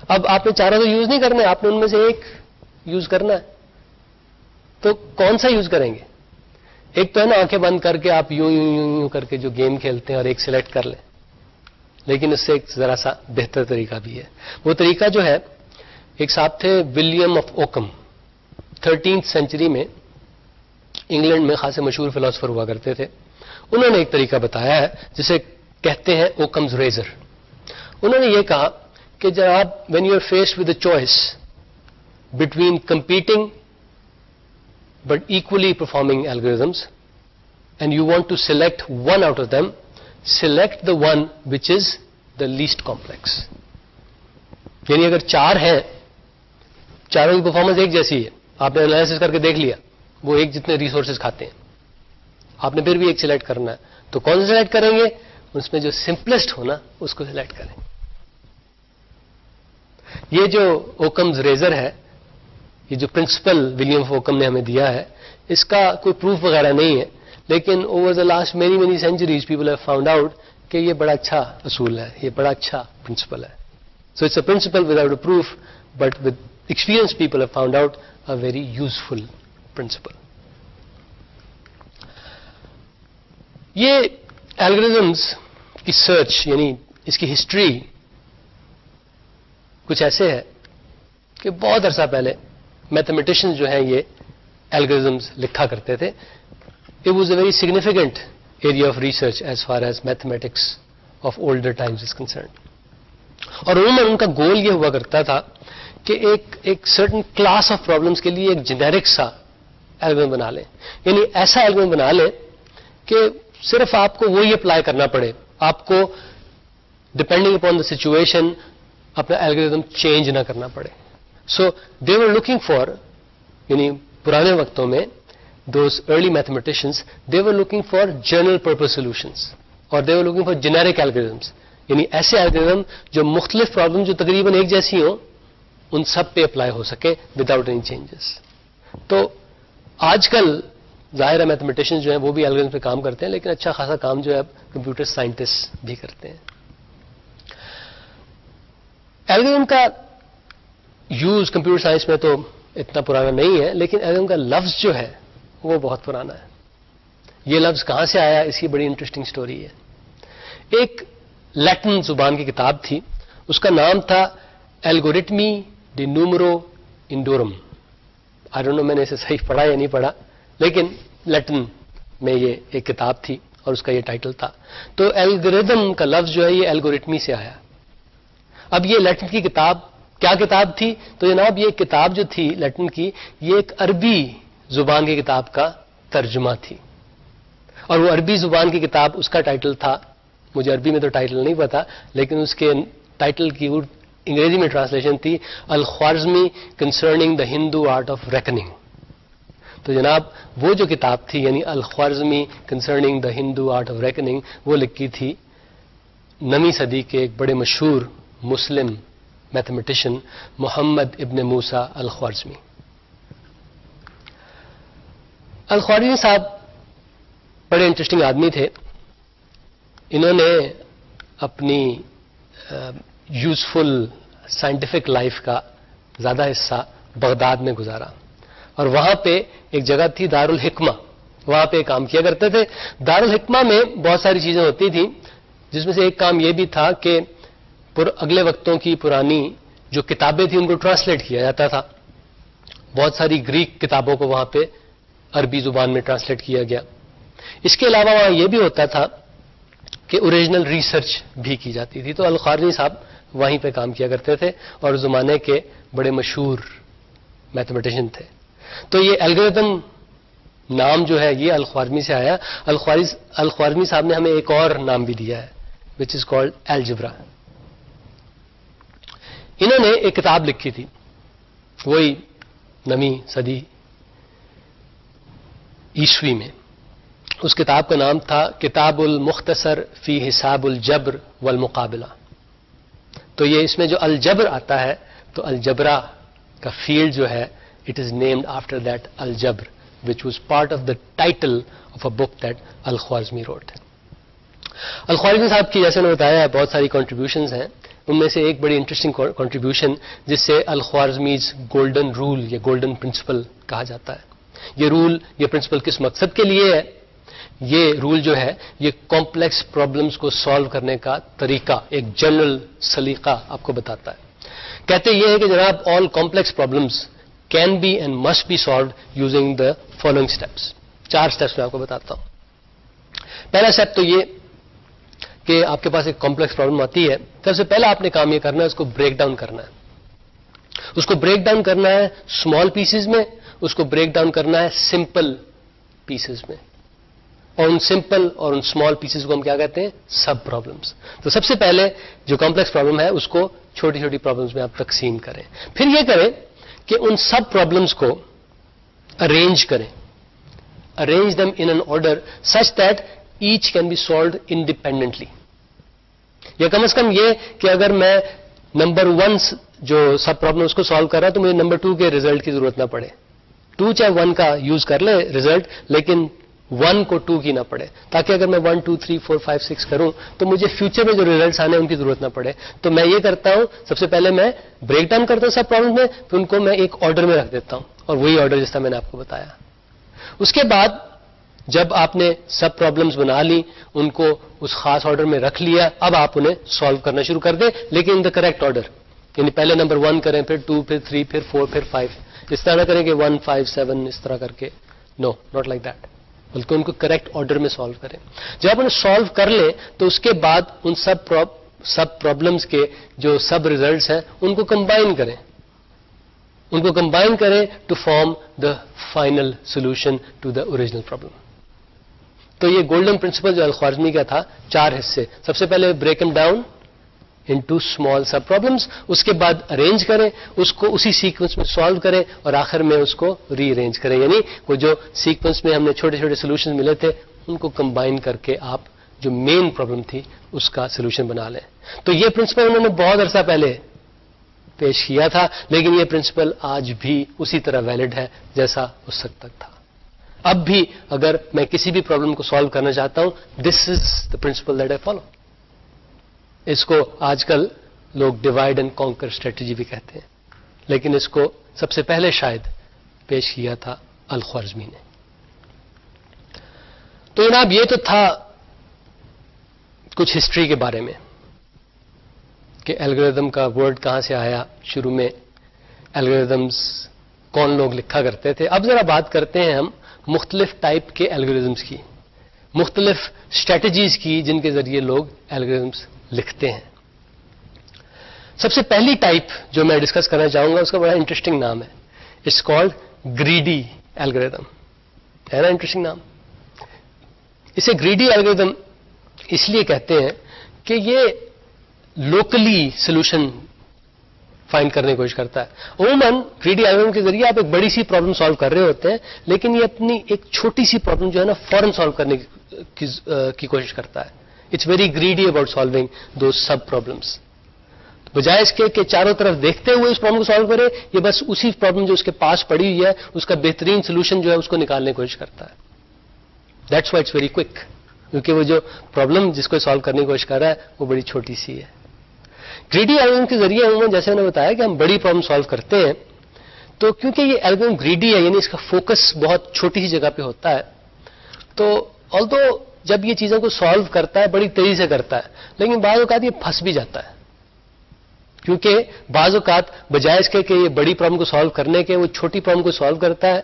اب آپ نے چاروں تو یوز نہیں کرنا ہے, آپ نے ان میں سے ایک یوز کرنا ہے, تو کون سا یوز کریں گے؟ ایک تو ہے نا آنکھیں بند کر کے آپ یوں کر کے جو گیم کھیلتے ہیں اور ایک سلیکٹ کر لیں, لیکن اس سے ایک ذرا سا بہتر طریقہ بھی ہے. وہ طریقہ جو ہے, ایک صاحب تھے William of Ockham, 13th century میں انگلینڈ میں خاصے مشہور فلاسفر ہوا کرتے تھے. انہوں نے ایک طریقہ بتایا ہے جسے کہتے ہیں اوکمز ریزر. انہوں نے یہ کہا کہ جب آپ when you are faced with a choice between competing but equally performing algorithms and you want to select one out of them, select the one which is the least complex. یعنی اگر 4 ہیں, چاروں کی پرفارمنس ایک جیسی ہے, آپ نے انالیسس کر کے دیکھ لیا وہ ایک جتنے ریسورسز کھاتے ہیں, آپ نے پھر بھی ایک سلیکٹ کرنا ہے, تو کون سا سلیکٹ کریں گے؟ اس میں جو سمپلسٹ ہونا اس کو سلیکٹ کریں. یہ جو اوکمز ریزر ہے, یہ جو پرنسپل ولیم آف اوکم نے ہمیں دیا ہے, اس کا کوئی پروف وغیرہ نہیں ہے, لیکن over the last many centuries people have found out کہ یہ بڑا اچھا اصول ہے, یہ بڑا اچھا پرنسپل ہے. So it's a principle without a proof, but with experience people have found out a very useful principle. یہ الگورتھمز کی سرچ یعنی اس کی ہسٹری کچھ ایسے ہے کہ بہت عرصہ پہلے میتھمیٹیشینز جو ہیں یہ الگورتھمز لکھا کرتے تھے. It was a very significant area of research as far as mathematics of older times is concerned. اور عموماً ان کا گول یہ ہوا کرتا تھا کہ ایک certain class of problems کے لیے ایک جنیرک سا الگورتھم بنا لیں, یعنی ایسا الگورتھم بنا لیں کہ صرف آپ کو وہی اپلائی کرنا پڑے, آپ کو ڈپینڈنگ اپون دا سچویشن اپنا الگورتھم چینج نہ کرنا پڑے. سو دے ور لوکنگ فار, یعنی پرانے وقتوں میں those early mathematicians, they were looking for general purpose solutions, or they were looking for generic algorithms, یعنی ایسے الگورتھم جو مختلف پرابلم جو تقریباً ایک جیسی ہوں ان سب پہ اپلائی ہو سکے وداؤٹ اینی چینجز. تو آج کل ظاہر ہے میتھمیٹیشین جو ہیں وہ بھی الگورتھم پہ کام کرتے ہیں, لیکن اچھا خاصا کام جو ہے اب کمپیوٹر سائنٹسٹ بھی کرتے ہیں. الگورتھم کا یوز کمپیوٹر سائنس میں تو اتنا پرانا نہیں ہے, لیکن الگورتھم کا لفظ جو ہے وہ بہت پرانا ہے. یہ لفظ کہاں سے آیا, اس کی بڑی انٹرسٹنگ سٹوری ہے. ایک لیٹن زبان کی کتاب تھی, اس کا نام تھا الگورتمی ڈی نومرو انڈورم. آئی ڈونٹ نو میں نے اسے صحیح پڑھا یا نہیں پڑھا, لیکن لیٹن میں یہ ایک کتاب تھی اور اس کا یہ ٹائٹل تھا. تو الگوریدم کا لفظ جو ہے یہ الگورتمی سے آیا. اب یہ لیٹن کی کتاب کیا کتاب تھی؟ تو جناب یہ کتاب جو تھی لیٹن کی, یہ ایک عربی زبان کی کتاب کا ترجمہ تھی. اور وہ عربی زبان کی کتاب, اس کا ٹائٹل تھا, مجھے عربی میں تو ٹائٹل نہیں پتا, لیکن اس کے ٹائٹل کی انگریزی میں ٹرانسلیشن تھی al-Khwarizmi concerning the Hindu art of reckoning. تو جناب وہ جو کتاب تھی یعنی al-Khwarizmi concerning the Hindu art of reckoning, وہ لکھی تھی 9ویں صدی کے ایک بڑے مشہور مسلم میتھمیٹیشین محمد ابن موسیٰ الخوارزمی. الخوارزمی صاحب بڑے انٹرسٹنگ آدمی تھے. انہوں نے اپنی یوزفل سائنٹیفک لائف کا زیادہ حصہ بغداد میں گزارا, اور وہاں پہ ایک جگہ تھی دارالحکمہ, وہاں پہ کام کیا کرتے تھے. دارالحکمہ میں بہت ساری چیزیں ہوتی تھیں, جس میں سے ایک کام یہ بھی تھا کہ اگلے وقتوں کی پرانی جو کتابیں تھیں ان کو ٹرانسلیٹ کیا جاتا تھا. بہت ساری گریک کتابوں کو وہاں پہ عربی زبان میں ٹرانسلیٹ کیا گیا. اس کے علاوہ وہاں یہ بھی ہوتا تھا کہ اوریجنل ریسرچ بھی کی جاتی تھی. تو الخوارزمی صاحب وہیں پہ کام کیا کرتے تھے اور زمانے کے بڑے مشہور میتھمیٹیشین تھے. تو یہ الگورتھم نام جو ہے یہ الخوارزمی سے آیا. الخوارزمی صاحب نے ہمیں ایک اور نام بھی دیا ہے وچ از کالڈ الجبرا. انہوں نے ایک کتاب لکھی تھی وہی 9ویں صدی عیسوی میں. اس کتاب کا نام تھا کتاب المختصر فی حساب الجبر والمقابلہ. تو یہ اس میں جو الجبر آتا ہے تو الجبرا کا فیلڈ جو ہے it is named after that al-jabr which was part of the title of a book that الخوارزمی wrote. الخوارزمی صاحب کی جیسے نے بتایا بہت ساری کنٹریبیوشنز ہیں. ان میں سے ایک بڑی انٹرسٹنگ کنٹریبیوشن جس سے الخوارزمیز گولڈن رول یا گولڈن پرنسپل کہا جاتا ہے. یہ رول یہ پرنسپل کس مقصد کے لیے ہے؟ یہ رول جو ہے یہ کمپلیکس پرابلمس کو سالو کرنے کا طریقہ, ایک جنرل سلیقہ آپ کو بتاتا ہے. کہتے یہ ہے کہ جناب all complex problems can be and must be solved using the following steps. 4 steps میں آپ کو بتاتا ہوں. پہلا اسٹیپ تو یہ کہ آپ کے پاس ایک کمپلیکس پرابلم آتی ہے, سب سے پہلا آپ نے کام یہ کرنا ہے اس کو بریک ڈاؤن کرنا ہے. اس کو بریک ڈاؤن کرنا ہے اسمال پیسز میں, اس کو بریک ڈاؤن کرنا ہے سمپل پیسز میں, اور ان سمپل اور ان اسمال پیسز کو ہم کیا کہتے ہیں؟ Sub problems. تو سب سے پہلے جو کمپلیکس پرابلم ہے اس کو چھوٹی چھوٹی پرابلمس میں آپ تقسیم کریں. پھر یہ کریں کہ ان سب پرابلمس کو ارینج کریں, arrange them in an order such that each can be solved independently. یا کم از کم یہ کہ اگر میں نمبر 1 جو سب پرابلم اس کو سالو کر رہا ہے تو مجھے نمبر 2 کے ریزلٹ کی ضرورت نہ پڑے. 2 چاہے 1 کا یوز کر لے ریزلٹ, لیکن 1 کو 2 کی نہ پڑے, تاکہ اگر میں 1 2 3 4 5 6 کروں تو مجھے فیوچر میں جو ریزلٹس آنے ہیں ان کی ضرورت نہ پڑے. تو میں یہ کرتا ہوں سب سے پہلے میں بریک ڈاؤن کرتا ہوں سب پرابلم میں, پھر ان کو میں ایک آرڈر میں رکھ دیتا ہوں, اور وہی آرڈر جس طرح میں نے آپ کو بتایا. اس کے بعد جب آپ نے سب پرابلمس بنا لی, ان کو اس خاص آرڈر میں رکھ لیا, اب آپ انہیں سالو کرنا شروع کر دیں, لیکن ان دا کریکٹ آرڈر. یعنی پہلے نمبر 1 کریں, پھر 2, پھر 3, پھر 4, پھر 5. اس طرح نہ کریں کہ 1 5 7 اس طرح کر کے. نو, ناٹ لائک دیٹ. بلکہ ان کو کریکٹ آرڈر میں سالو کریں. جب آپ انہیں سالو کر لیں تو اس کے بعد ان سب پرابلمس کے جو سب ریزلٹس ہیں ان کو کمبائن کریں. ان کو کمبائن کریں to form the final solution to the original problem. تو یہ گولڈن پرنسپل جو الخوارزمی کا تھا 4 حصے. سب سے پہلے break them down into small sub problems, اس کے بعد ارینج کریں, اس کو اسی سیکوینس میں سالو کریں, اور آخر میں اس کو ری ارینج کریں. یعنی وہ جو سیکوینس میں ہم نے چھوٹے چھوٹے سولوشن ملے تھے ان کو کمبائن کر کے آپ جو مین پرابلم تھی اس کا سولوشن بنا لیں. تو یہ پرنسپل انہوں نے بہت عرصہ پہلے پیش کیا تھا, لیکن یہ پرنسپل آج بھی اسی طرح ویلڈ ہے جیسا اس وقت تک تھا. اب بھی اگر میں کسی بھی پرابلم کو سالو کرنا چاہتا ہوں, دس is the principle that I follow. اس کو آج کل لوگ ڈیوائڈ اینڈ کانکر اسٹریٹجی بھی کہتے ہیں, لیکن اس کو سب سے پہلے شاید پیش کیا تھا الخوارزمی نے. تو جناب یہ تو تھا کچھ ہسٹری کے بارے میں کہ الگوریدم کا ورڈ کہاں سے آیا. شروع میں الگوریدمز کون لوگ لکھا کرتے تھے. اب ذرا بات کرتے ہیں ہم مختلف ٹائپ کے الگوریدمز کی, مختلف اسٹریٹجیز کی جن کے ذریعے لوگ الگوریدمز لکھتے ہیں. سب سے پہلی ٹائپ جو میں ڈسکس کرنا چاہوں گا اس کا بڑا انٹرسٹنگ نام ہے, اٹس کالڈ گریڈی الگوریدم. ہے نا انٹرسٹنگ نام. اسے گریڈی الگوریدم اس لیے کہتے ہیں کہ یہ لوکلی سولوشن فائنڈ کرنے کی کوشش کرتا ہے. عموماً گریڈی الگوریدم کے ذریعے آپ ایک بڑی سی پرابلم سالو کر رہے ہوتے ہیں, لیکن یہ اپنی ایک چھوٹی سی پرابلم جو ہے نا فوراً سالو کرنے کی کوشش کرتا ہے. It's very greedy about solving those sub problems. بجائے اس کے کہ چاروں طرف دیکھتے ہوئے اس پرابلم کو سالو کرے, یہ بس اسی پرابلم جو اس کے پاس پڑی ہوئی ہے اس کا بہترین سولوشن جو ہے اس کو نکالنے کی کوشش کرتا ہے. That's why it's very quick, کیونکہ وہ جو پرابلم جس کو سالو کرنے کی کوشش کر رہا ہے وہ بڑی چھوٹی سی ہے. گریڈی الگوریدم کے ذریعے عموماً جیسے میں نے بتایا کہ ہم بڑی پرابلم سالو کرتے ہیں, تو کیونکہ یہ الگوریدم گریڈی ہے یعنی اس کا فوکس بہت چھوٹی سی جگہ پہ ہوتا ہے, تو آلدو جب یہ چیزوں کو سالو کرتا ہے بڑی تیزی سے کرتا ہے, لیکن بعض اوقات یہ پھنس بھی جاتا ہے. کیونکہ بعض اوقات بجائے اس کے کہ یہ بڑی پرابلم کو سالو کرنے کے وہ چھوٹی پرابلم کو سالو کرتا ہے,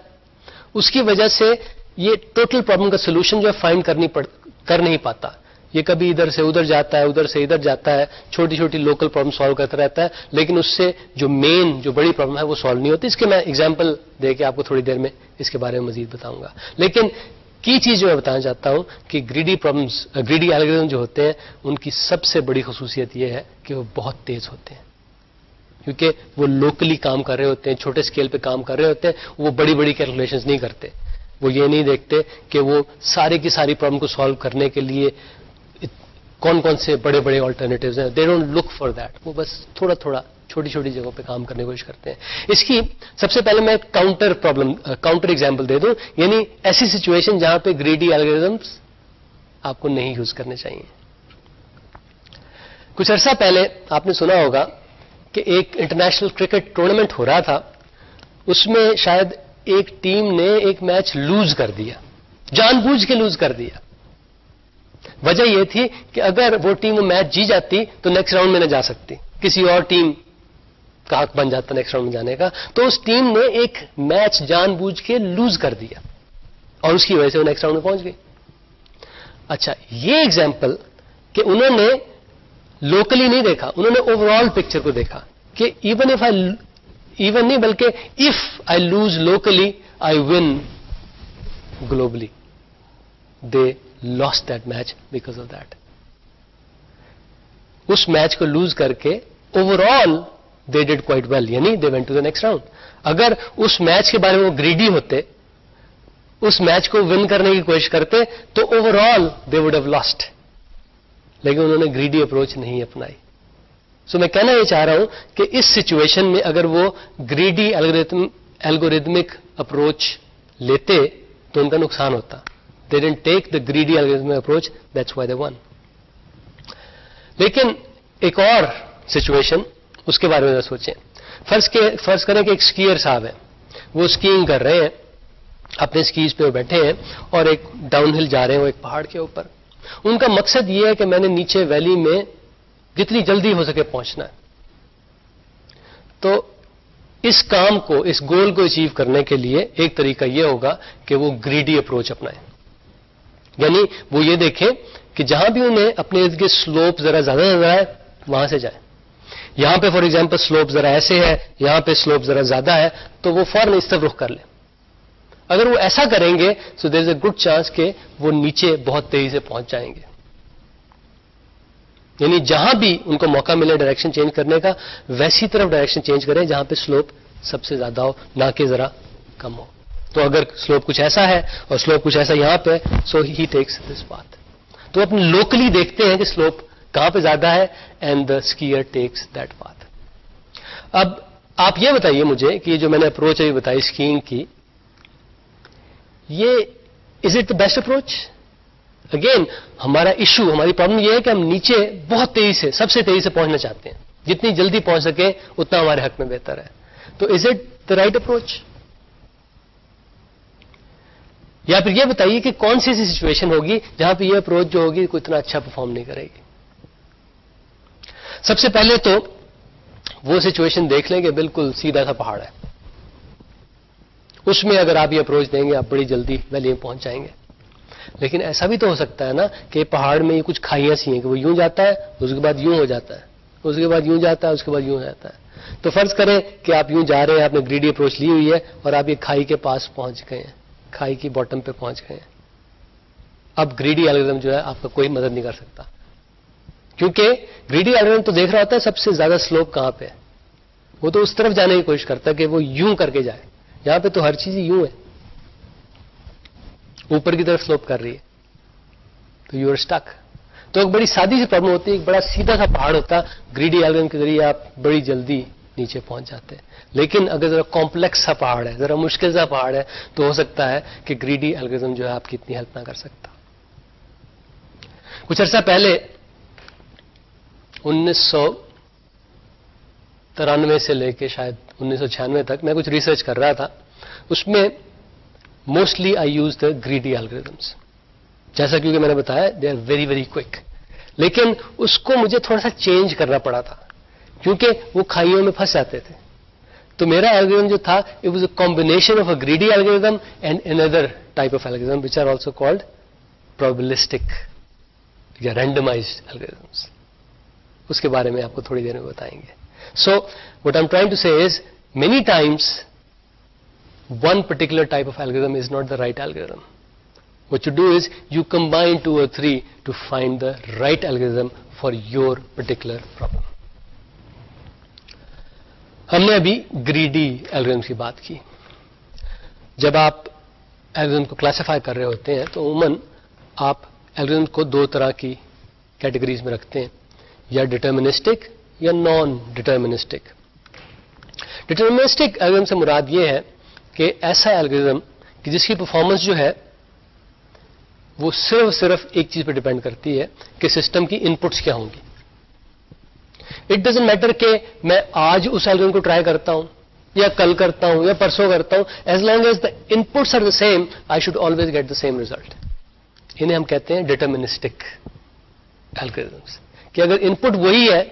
اس کی وجہ سے یہ ٹوٹل پرابلم کا سولوشن جو ہے فائنڈ کر نہیں پاتا. یہ کبھی ادھر سے ادھر جاتا ہے, ادھر سے ادھر جاتا ہے, چھوٹی چھوٹی لوکل پرابلم سالو کرتا رہتا ہے, لیکن اس سے جو مین جو بڑی پرابلم ہے وہ سالو نہیں ہوتی. اس کے میں ایگزامپل دے کے آپ کو تھوڑی دیر میں اس کے بارے میں مزید بتاؤں گا. لیکن کی چیز جو میں بتانا چاہتا ہوں کہ گریڈی الگوریدم جو ہوتے ہیں ان کی سب سے بڑی خصوصیت یہ ہے کہ وہ بہت تیز ہوتے ہیں, کیونکہ وہ لوکلی کام کر رہے ہوتے ہیں, چھوٹے اسکیل پہ کام کر رہے ہوتے ہیں. وہ بڑی بڑی کیلکولیشنز نہیں کرتے, وہ یہ نہیں دیکھتے کہ وہ ساری کی ساری پرابلم کو سالو کرنے کے لیے کون کون سے بڑے بڑے آلٹرنیٹیوز ہیں. They don't look for that. وہ بس تھوڑا تھوڑا چھوٹی چھوٹی جگہوں پہ کام کرنے کی کوشش کرتے ہیں. اس کی سب سے پہلے میں کاؤنٹر ایگزامپل دے دوں, یعنی ایسی سچویشن جہاں پہ گریڈی الگوریدمز آپ کو نہیں یوز کرنے چاہیے. کچھ عرصہ پہلے آپ نے سنا ہوگا کہ ایک انٹرنیشنل کرکٹ ٹورنامنٹ ہو رہا تھا, اس میں شاید ایک ٹیم نے ایک میچ لوز کر دیا, جان بوجھ کے لوز کر دیا. وجہ یہ تھی کہ اگر وہ ٹیم وہ میچ جی جاتی تو نیکسٹ راؤنڈ میں نہ جا سکتی, کسی اور ٹیم کا حق بن جاتا نیکسٹ راؤنڈ میں جانے کا. تو اس ٹیم نے ایک میچ جان بوجھ کے لوز کر دیا اور اس کی وجہ سے وہ نیکسٹ راؤنڈ میں پہنچ گئی. اچھا, یہ ایگزامپل کہ انہوں نے لوکلی نہیں دیکھا, انہوں نے اوور آل پکچر کو دیکھا کہ ایون نہیں بلکہ if I lose locally I win globally. They lost that match because of that. اس میچ کو لوز کر کے overall they did quite well, یعنی they went to the next round. اگر اس میچ کے بارے میں وہ گریڈی ہوتے, اس میچ کو ون کرنے کی کوشش کرتے, تو over all they would have lost. لیکن انہوں نے گریڈی اپروچ نہیں اپنائی. سو میں کہنا یہ چاہ رہا ہوں کہ اس سچویشن میں اگر وہ گریڈی الگوریدمک اپروچ لیتے تو ان کا نقصان ہوتا. They didn't take the greedy algorithmic approach, that's why they won. لیکن ایک اور سچویشن اس کے بارے میں سوچیں. فرض کریں کہ ایک اسکیئر صاحب ہیں, وہ اسکیئنگ کر رہے ہیں, اپنے اسکیز پہ وہ بیٹھے ہیں اور ایک ڈاؤن ہل جا رہے ہیں وہ ایک پہاڑ کے اوپر. ان کا مقصد یہ ہے کہ میں نے نیچے ویلی میں جتنی جلدی ہو سکے پہنچنا ہے. تو اس کام کو, اس گول کو اچیو کرنے کے لیے ایک طریقہ یہ ہوگا کہ وہ گریڈی اپروچ اپنائیں. یعنی وہ یہ دیکھیں کہ جہاں بھی انہیں اپنے ارد گرد سلوپ ذرا زیادہ نظر آئے وہاں سے جائیں. یہاں پہ فار ایگزامپل سلوپ ذرا ایسے ہے, یہاں پہ سلوپ ذرا زیادہ ہے, تو وہ فوراً اس طرف رخ کر لیں. اگر وہ ایسا کریں گے سو دیر از اے گڈ چانس کہ وہ نیچے بہت تیزی سے پہنچ جائیں گے. یعنی جہاں بھی ان کو موقع ملے ڈائریکشن چینج کرنے کا, ویسی طرف ڈائریکشن چینج کریں جہاں پہ سلوپ سب سے زیادہ ہو, نہ کہ ذرا کم ہو. تو اگر سلوپ کچھ ایسا ہے اور سلوپ کچھ ایسا یہاں پہ, سو ہی ٹیکس دس پاتھ. تو اپنے لوکلی دیکھتے ہیں کہ سلوپ کہاں پہ زیادہ ہے, and the skier takes that path. اب آپ یہ بتائیے مجھے کہ جو میں نے اپروچ ابھی بتائی اسکیئنگ کی، یہ is it the best approach? Again ہمارا ایشو، ہماری پرابلم یہ ہے کہ ہم نیچے بہت تیزی سے، سب سے تیزی سے پہنچنا چاہتے ہیں، جتنی جلدی پہنچ سکے اتنا ہمارے حق میں بہتر ہے. تو is it the right approach? یا پھر یہ بتائیے کہ کون سی ایسی سچویشن ہوگی جہاں پہ یہ اپروچ جو ہوگی کوئی اتنا اچھا پرفارم نہیں کرے گی. سب سے پہلے تو وہ سچویشن دیکھ لیں کہ بالکل سیدھا سا پہاڑ ہے، اس میں اگر آپ یہ اپروچ دیں گے آپ بڑی جلدی ویلی میں پہنچ جائیں گے. لیکن ایسا بھی تو ہو سکتا ہے نا کہ پہاڑ میں یہ کچھ کھائیاں سی ہیں کہ وہ یوں جاتا ہے، اس کے بعد یوں ہو جاتا ہے، اس کے بعد یوں جاتا ہے، اس کے بعد یوں ہو جاتا ہے. تو فرض کریں کہ آپ یوں جا رہے ہیں، آپ نے گریڈی اپروچ لی ہوئی ہے اور آپ یہ کھائی کے پاس پہنچ گئے ہیں، کھائی کی باٹم پہ پہنچ گئے ہیں. اب گریڈی الگورتھم جو ہے آپ کا کوئی مدد نہیں کر سکتا، کیونکہ گریڈی الگورتھم تو دیکھ رہا ہوتا ہے سب سے زیادہ سلوپ کہاں پہ ہے. وہ تو اس طرف جانے کی کوشش کرتا ہے کہ وہ یوں کر کے جائے. یہاں پہ تو ہر چیز یوں ہے، اوپر کی طرف سلوپ کر رہی ہے، تو یو آر اسٹک. تو ایک بڑی سادی سی پرابلم ہوتی ہے، ایک بڑا سیدھا سا پہاڑ ہوتا، گریڈی الگورتھم کے ذریعے آپ بڑی جلدی نیچے پہنچ جاتے ہیں. لیکن اگر ذرا کمپلیکس سا پہاڑ ہے، ذرا مشکل سا پہاڑ ہے، تو ہو سکتا ہے کہ گریڈی الگورتھم جو ہے آپ کی اتنی ہیلپ نہ کر سکتا. کچھ عرصہ پہلے 1993 سے لے کے شاید 1996 تک میں کچھ ریسرچ کر رہا تھا. اس میں mostly I use the greedy algorithms, جیسا کیونکہ میں نے بتایا they are very very quick. لیکن اس کو مجھے تھوڑا سا چینج کرنا پڑا تھا کیونکہ وہ کھائیوں میں پھنس جاتے تھے. تو میرا الگورتھم جو تھا it was a combination of a greedy algorithm and another type of algorithm which are also called probabilistic یا رینڈمائزڈ الگورتھمس. اس کے بارے میں آپ کو تھوڑی دیر میں بتائیں گے. So what I am trying to say is many times one particular type of algorithm is not the right algorithm. What you do is you combine 2 or 3 to find the right algorithm for your particular problem. ہم نے ابھی greedy algorithm کی بات کی. جب آپ algorithm کو classify کر رہے ہوتے ہیں تو عموماً آپ الگورتھم کو دو طرح کی کیٹیگریز میں رکھتے ہیں، یا ڈٹرمنسٹک یا نان ڈٹرمنسٹک. ڈٹرمنسٹک الگورتھم سے مراد یہ ہے کہ ایسا الگورتھم کہ جس کی پرفارمنس جو ہے وہ صرف ایک چیز پہ ڈیپینڈ کرتی ہے کہ سسٹم کی ان پٹس کیا ہوں گی. اٹ ڈزنٹ میٹر کہ میں آج اس الگورتھم کو ٹرائی کرتا ہوں یا کل کرتا ہوں یا پرسوں کرتا ہوں، as long as the inputs are the same I should always get the same result. انہیں ہم کہتے ہیں ڈٹرمنسٹک الگورتھمس، کہ اگر ان پٹ وہی ہے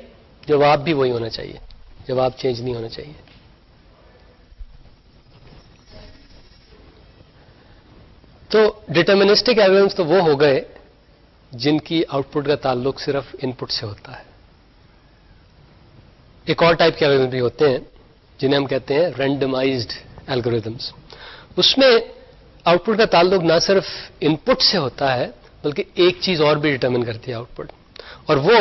جواب بھی وہی ہونا چاہیے، جواب چینج نہیں ہونا چاہیے. تو ڈٹرمنسٹک الگورتھمس تو وہ ہو گئے جن کی آؤٹ پٹ کا تعلق صرف ان پٹ سے ہوتا ہے. ایک اور ٹائپ کے الگورتھم بھی ہوتے ہیں جنہیں ہم کہتے ہیں رینڈمائزڈ الگورتھمس. اس میں آؤٹ پٹ کا تعلق نہ صرف ان پٹ سے ہوتا ہے بلکہ ایک چیز اور بھی ڈٹرمن کرتی ہے آؤٹ پٹ، اور وہ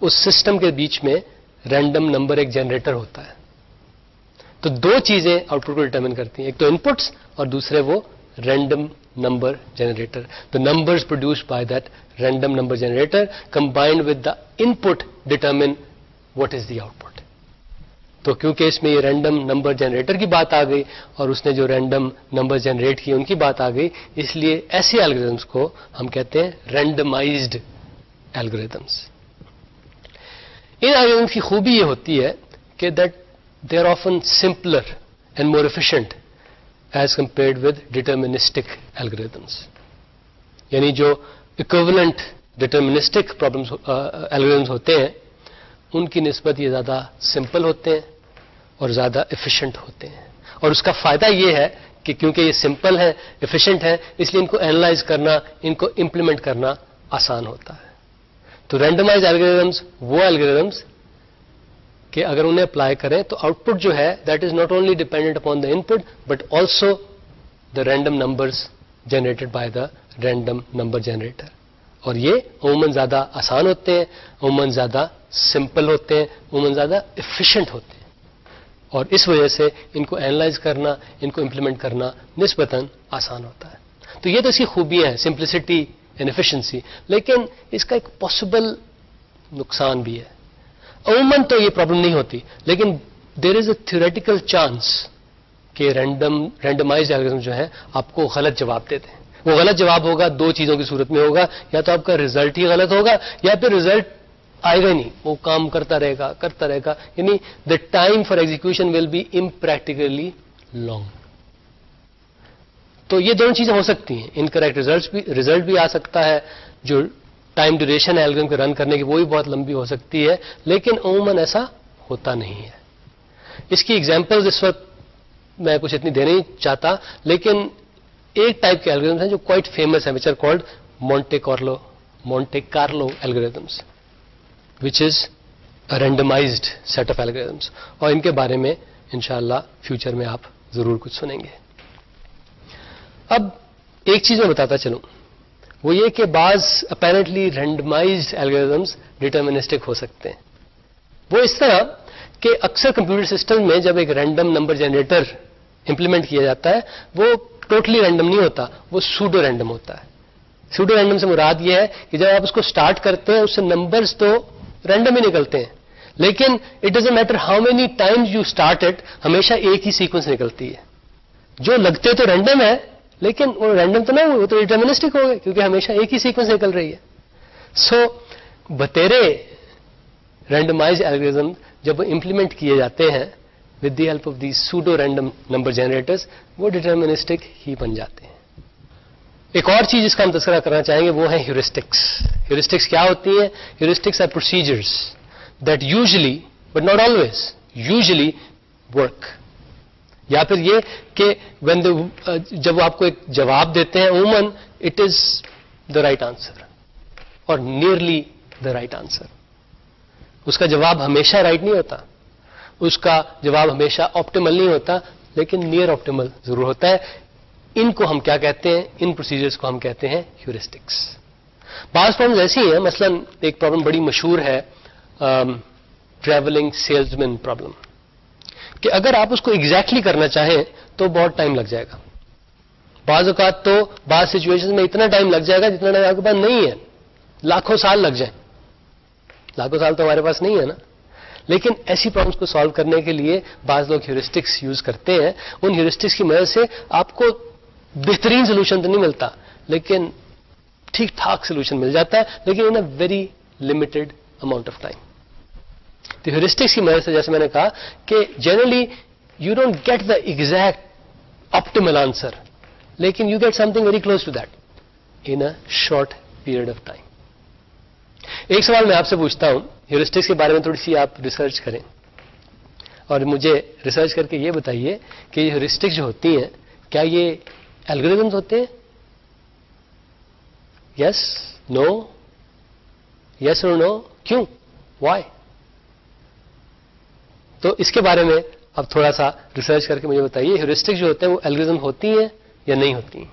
اس سسٹم کے بیچ میں رینڈم نمبر ایک جنریٹر ہوتا ہے. تو دو چیزیں آؤٹ پٹ کو ڈٹرمن کرتی ہیں، ایک تو ان پٹس اور دوسرے وہ random number generator. The numbers produced by that random number generator combined with the input determine what is the output. تو کیونکہ اس میں یہ رینڈم نمبر جنریٹر کی بات آ گئی اور اس نے جو رینڈم نمبر جنریٹ کی ان کی بات آ گئی، اس لیے ایسے الگورتھمس کو ہم کہتے ہیں رینڈمائزڈ الگورتھمس. ان الگورتھمس کی خوبی یہ ہوتی ہے کہ that they are often simpler and more efficient as compared with deterministic algorithms. یعنی جو اکویولنٹ ڈٹرمنسٹک پرابلمس الگورتھمس ہوتے ہیں ان کی نسبت یہ زیادہ سمپل ہوتے ہیں اور زیادہ ایفیشینٹ ہوتے ہیں. اور اس کا فائدہ یہ ہے کہ کیونکہ یہ سمپل ہے، ایفیشینٹ ہے، اس لیے ان کو اینالائز کرنا، ان کو امپلیمنٹ کرنا آسان ہوتا ہے. تو رینڈمائز الگورتھمس وہ الگورتھمس کہ اگر انہیں اپلائی کریں تو آؤٹ پٹ جو ہے that is not only dependent upon the in put but also the random numbers generated by the random number generator. اور یہ عموماً زیادہ آسان ہوتے ہیں، عموماً زیادہ سمپل ہوتے ہیں، عموماً زیادہ ایفیشینٹ ہوتے ہیں، اور اس وجہ سے ان کو اینالائز کرنا، ان کو امپلیمنٹ کرنا نسبتاً آسان ہوتا ہے. تو یہ تو اس کی خوبیاں ہیں، سمپلسٹی اینڈ ایفیشنسی. لیکن اس کا ایک پاسبل نقصان بھی ہے. عموماً تو یہ پرابلم نہیں ہوتی، لیکن دیر از اے تھیوریٹیکل چانس کہ رینڈمائزڈ الگورتھم جو ہے آپ کو غلط جواب دیتے ہیں. وہ غلط جواب ہوگا دو چیزوں کی صورت میں ہوگا، یا تو آپ کا ریزلٹ ہی غلط ہوگا یا پھر ریزلٹ آئے گا نہیں، وہ کام کرتا رہے گا، یعنی the time for execution will be impractically long. تو یہ دونوں چیزیں ہو سکتی ہیں، انکریکٹ ریزلٹ بھی آ سکتا ہے، جو ٹائم ڈیوریشن ہے الگورتھم کو رن کرنے کی وہ بھی بہت لمبی ہو سکتی ہے، لیکن عموماً ایسا ہوتا نہیں ہے. اس کی ایگزامپلز اس وقت میں کچھ اتنی دے نہیں چاہتا، لیکن ایک ٹائپ کے الگورتھمز ہیں جو کوائٹ فیمس ہیں، which are called Monte Carlo algorithms, which is a randomized set of algorithms, اور ان کے بارے میں انشاءاللہ فیوچر میں آپ ضرور کچھ سنیں گے. اب ایک چیز میں بتاتا چلوں، وہ یہ کہ بعض اپیرنٹلی رینڈمائزڈ الگورتھمز ڈٹرمنسٹک ہو سکتے ہیں. وہ اس طرح کہ اکثر کمپیوٹر سسٹم میں جب ایک رینڈم نمبر جنریٹر امپلیمنٹ کیا جاتا ہے وہ ٹوٹلی رینڈم نہیں ہوتا، وہ سوڈو رینڈم ہوتا ہے. سوڈو رینڈم سے مراد یہ ہے کہ جب آپ اس کو سٹارٹ کرتے ہیں اس سے نمبرز تو رینڈم ہی نکلتے ہیں، لیکن it doesn't matter how many Times you start it, ہمیشہ ایک ہی سیکوینس نکلتی ہے. جو لگتے تو رینڈم ہے لیکن وہ رینڈم تو نہ ہوئے، وہ تو ڈٹرمنسٹک ہو گئے کیونکہ ہمیشہ ایک ہی سیکوینس نکل رہی ہے. سو بتیرے رینڈمائز الگورتھم جب امپلیمنٹ کیے جاتے ہیں with the help of the pseudo random number generators, وہ ڈٹرمنسٹک ہی بن جاتے ہیں. ایک اور چیز جس کا ہم تذکرہ کرنا چاہیں گے وہ ہے ہیورسٹکس. ہیورسٹکس کیا ہوتی ہیں؟ Heuristics are procedures that usually but not always usually work. یا پھر یہ کہ جب وہ آپ کو ایک جواب دیتے ہیں عموماً it is the right answer اور نیئرلی دا رائٹ آنسر. اس کا جواب ہمیشہ رائٹ نہیں ہوتا، اس کا جواب ہمیشہ آپٹیمل نہیں ہوتا، لیکن نیئر آپٹیمل ضرور ہوتا ہے. ان کو ہم کیا کہتے ہیں؟ ان پروسیجرز کو ہم کہتے ہیں ہیورسٹکس. بعض پرابلمز ایسی ہیں، مثلا ایک پرابلم بڑی مشہور ہے ٹریولنگ سیلزمین پرابلم، کہ اگر آپ اس کو ایگزیکٹلی کرنا چاہیں تو بہت ٹائم لگ جائے گا. بعض اوقات تو بعض سچویشن میں اتنا ٹائم لگ جائے گا جتنا ٹائم آپ کے پاس نہیں ہے، لاکھوں سال لگ جائیں. لاکھوں سال تو ہمارے پاس نہیں ہے نا، لیکن ایسی پرابلمس کو سالو کرنے کے لیے بعض لوگ ہیورسٹکس یوز کرتے ہیں. ان ہیورسٹکس کی مدد سے آپ کو بہترین سولوشن تو نہیں ملتا لیکن ٹھیک ٹھاک سولوشن مل جاتا ہے، لیکن in a very limited amount of time. تو ہیورسٹکس کی مدد سے جیسے میں نے کہا کہ generally you don't get the exact optimal answer, لیکن you get something very close to that in a short period of time. ایک سوال میں آپ سے پوچھتا ہوں، ہیورسٹکس کے بارے میں تھوڑی سی آپ ریسرچ کریں اور مجھے ریسرچ کر کے یہ بتائیے کہ یہ ہیورسٹکس جو ہوتی ہیں کیا یہ الگورتھمز ہوتے ہیں؟ یس، نو، یس اور نو، کیوں، وائی؟ تو اس کے بارے میں اب تھوڑا سا ریسرچ کر کے مجھے بتائیے ہیورسٹکس جو ہوتے ہیں وہ الگورتھم ہوتی ہیں یا نہیں ہوتی ہیں.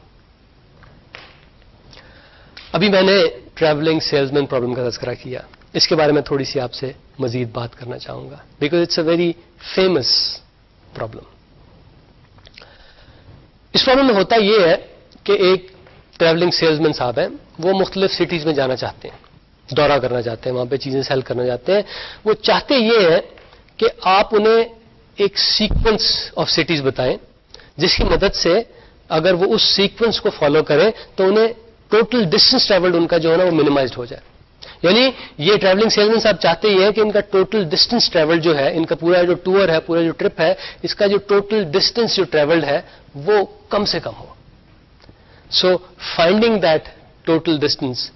ابھی میں نے ٹریولنگ سیلزمین پرابلم کا تذکرہ کیا، اس کے بارے میں تھوڑی سی آپ سے مزید بات کرنا چاہوں گا because it's a very famous problem. اس پرابلم میں ہوتا یہ ہے کہ ایک ٹریولنگ سیلزمین صاحب ہیں، وہ مختلف سٹیز میں جانا چاہتے ہیں، دورہ کرنا چاہتے ہیں، وہاں پہ چیزیں سیل کرنا چاہتے ہیں. وہ چاہتے یہ ہے کہ آپ انہیں ایک سیکوینس آف سٹیز بتائیں جس کی مدد سے اگر وہ اس سیکوینس کو فالو کریں تو انہیں ٹوٹل ڈسٹینس ٹریولڈ ان کا جو ہے نا وہ منیمائزڈ ہو جائے. یعنی یہ ٹریولنگ سیلزمین صاحب چاہتے یہ ہے کہ ان کا ٹوٹل ڈسٹینس ٹریولڈ جو ہے، ان کا پورا جو ٹور ہے، پورا جو ٹرپ ہے، اس کا جو ٹوٹل ڈسٹینس جو ٹریولڈ ہے وہ کم سے کم ہو. So finding that total distance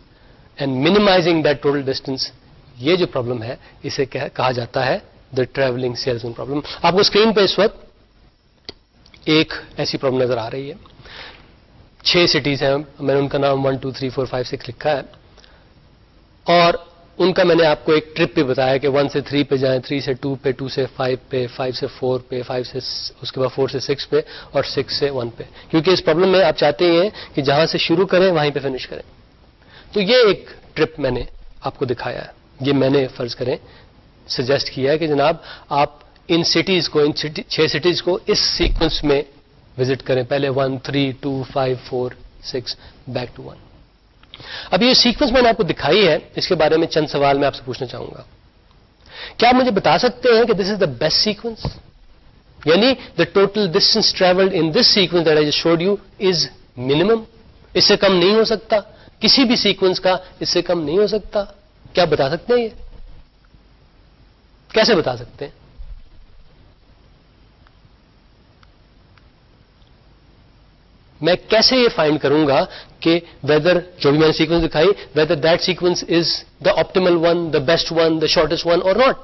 and minimizing that total distance, یہ جو پرابلم ہے اسے کہا جاتا ہے دا ٹریولنگ سیلزمین پرابلم. آپ کو اسکرین پہ اس وقت ایک ایسی پرابلم نظر آ رہی ہے. 6 سٹیز ہیں، میں نے ان کا نام 1 2 3 4 5 6 لکھا ہے اور ان کا میں نے آپ کو ایک ٹرپ پہ بتایا کہ 1 سے 3 پہ جائیں، 3 سے 2 پہ، 2 سے 5 پہ، 5 سے 4 پہ، 5 سے اس کے بعد 4 سے 6 پہ اور 6 سے 1 پہ، کیونکہ اس پرابلم میں آپ چاہتے ہیں کہ جہاں سے شروع کریں وہیں پہ فنش کریں. تو یہ ایک ٹرپ میں نے آپ کو دکھایا ہے. یہ میں نے فرض کریں سجیسٹ کیا ہے کہ جناب آپ ان سٹیز کو، ان 6 سٹیز کو اس سیکوینس میں وزٹ کریں، پہلے 1 3 2 5 4 6 بیک ٹو 1. اب یہ سیکوینس میں نے آپ کو دکھائی ہے، اس کے بارے میں چند سوال میں آپ سے پوچھنا چاہوں گا. کیا آپ مجھے بتا سکتے ہیں کہ دس از دا بیسٹ سیکوینس؟ یعنی the total distance travelled in this sequence that I just showed you is minimum, اس سے کم نہیں ہو سکتا، کسی بھی سیکوینس کا اس سے کم نہیں ہو سکتا؟ کیا بتا سکتے ہیں؟ یہ کیسے بتا سکتے ہیں؟ میں کیسے یہ فائنڈ کروں گا کہ ویدر جو بھی میں نے سیکوینس دکھائی whether that sequence is the optimal one, the best one, the shortest one اور ناٹ؟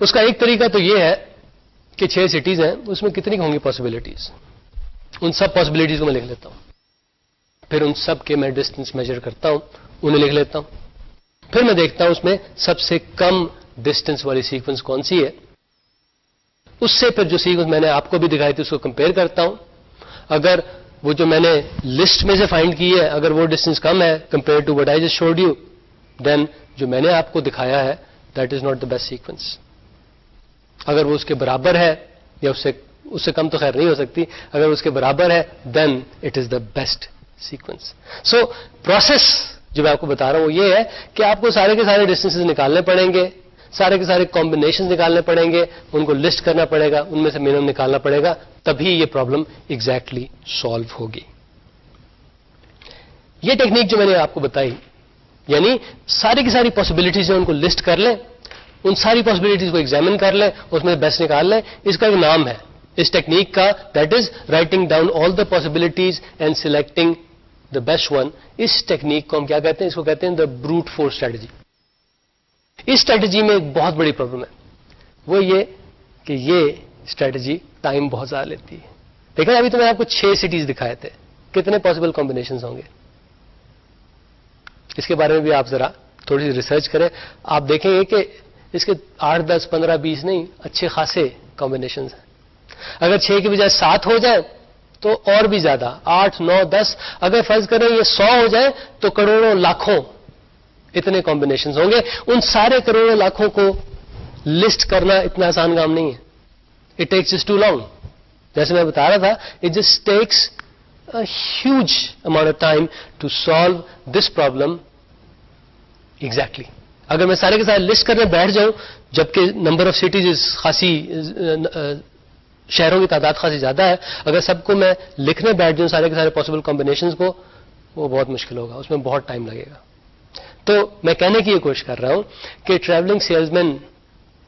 اس کا ایک طریقہ تو یہ ہے کہ 6 سٹیز ہیں، اس میں کتنی ہوں گی پاسبلٹیز، ان سب پاسبلٹیز کو میں لکھ لیتا ہوں، پھر ان سب کے میں ڈسٹینس میجر کرتا ہوں، انہیں لکھ لیتا ہوں، پھر میں دیکھتا ہوں اس میں سب سے کم ڈسٹینس والی سیکوینس کون سی ہے، اس سے پھر جو سیکوینس میں نے آپ کو بھی دکھائی تھی اس کو کمپیئر کرتا ہوں، اگر وہ جو میں نے لسٹ میں سے فائنڈ کی ہے اگر وہ ڈسٹینس کم ہے compare to what I just showed you, then جو میں نے آپ کو دکھایا ہے that is not the best sequence. اگر وہ اس کے برابر ہے یا اس سے کم تو خیر نہیں ہو سکتی، اگر اس کے برابر ہے then it is the best sequence. So process جو میں آپ کو بتا رہا ہوں وہ یہ ہے کہ آپ کو سارے کے سارے ڈسٹینسز نکالنے پڑیں گے، سارے کے سارے کمبینیشن نکالنے پڑیں گے، ان کو لسٹ کرنا پڑے گا، ان میں سے منیمم نکالنا پڑے گا، تبھی یہ پرابلم ایگزیکٹلی سالو ہوگی. یہ ٹیکنیک جو میں نے آپ کو بتائی، یعنی ساری کی ساری پاسبلٹیز ہیں ان کو لسٹ کر لیں، ان ساری پاسبلٹیز کو ایگزامن کر لیں، اس میں بیسٹ نکال لیں. اس کا ایک نام ہے اس ٹیکنیک کا، that is writing down all the possibilities and selecting the best one. اس ٹیکنیک کو ہم کیا کہتے ہیں؟ اس کو کہتے ہیں دا بروٹ فورس اسٹریٹجی. اس اسٹریٹجی میں ایک بہت بڑی پرابلم ہے، وہ یہ کہ یہ اسٹریٹجی ٹائم بہت زیادہ لیتی ہے. دیکھیں ابھی تو میں آپ کو 6 سٹیز دکھائے تھے، کتنے پاسبل کمبینیشنز ہوں گے؟ اس کے بارے میں بھی آپ ذرا تھوڑی سی ریسرچ کریں. آپ دیکھیں گے کہ اس کے 8 10 15 20 نہیں، اچھے خاصے کمبینیشنز ہیں. اگر 6 کی بجائے 7 ہو جائے تو اور بھی زیادہ، 8 9 10. اگر فرض کریں یہ 100 ہو جائے تو کروڑوں لاکھوں اتنے کمبینیشنز ہوں گے. ان سارے کروڑوں لاکھوں کو لسٹ کرنا اتنا آسان کام نہیں ہے. It takes just too long. جیسے میں بتا رہا تھا it just takes a huge amount of time to solve this problem exactly. اگر میں سارے کے سارے لسٹ کرنے بیٹھ جاؤں، جبکہ نمبر آف سٹیز خاصی شہروں کی تعداد خاصی زیادہ ہے، اگر سب کو میں لکھنے بیٹھ جاؤں سارے کے سارے پاسبل کمبینیشنز کو، وہ بہت مشکل ہوگا، اس میں بہت ٹائم لگے گا. تو میں کہنے کی یہ کوشش کر رہا ہوں کہ ٹریولنگ سیلز مین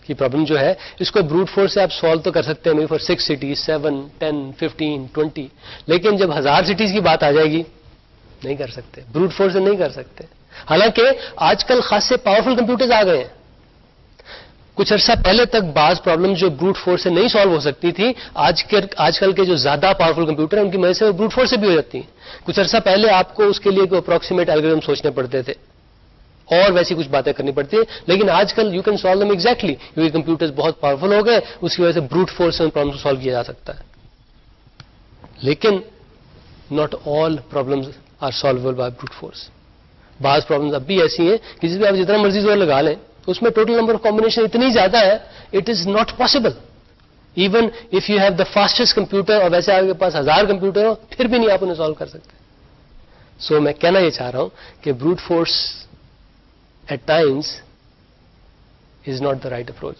کی پرابلم جو ہے اس کو بروٹ فورس سے آپ سالو تو کر سکتے ہیں، می فار 6 سٹیز 7 10 15 20، لیکن جب 1000 سٹیز کی بات آ جائے گی نہیں کر سکتے، بروٹ فورس سے نہیں کر سکتے. حالانکہ آج کل خاصے پاورفل کمپیوٹرز آ گئے ہیں. کچھ عرصہ پہلے تک بعض پرابلم جو بروٹ فورس سے نہیں سالو ہو سکتی تھی، آج کل کے جو زیادہ پاورفل کمپیوٹر ہیں ان کی وجہ سے بروٹ فورس سے بھی ہو جاتی ہیں. کچھ عرصہ پہلے آپ کو اس کے لیے کوئی اپروکسیمیٹ الگورتھم سوچنے پڑتے تھے اور ویسی کچھ باتیں کرنی پڑتی ہیں، لیکن آج کل you can solve them exactly, کیونکہ کمپیوٹرز بہت پاورفل ہو گئے، اس کی وجہ سے بروٹ فورس سے ان پرابلم کو سالو کیا جا سکتا ہے. لیکن not all problems are solvable by brute force. بعض پرابلمز اب بھی ایسی ہیں کہ جس میں آپ جتنا مرضی زور لگا لیں اس میں ٹوٹل نمبر آف کمبینیشن اتنی زیادہ ہے it is not possible. Even if you have the fastest computer اور ویسے آپ کے پاس 1000 کمپیوٹر ہو پھر بھی نہیں آپ انہیں سالو کر سکتے. سو میں کہنا یہ چاہ رہا ہوں کہ brute force at times is not the right approach.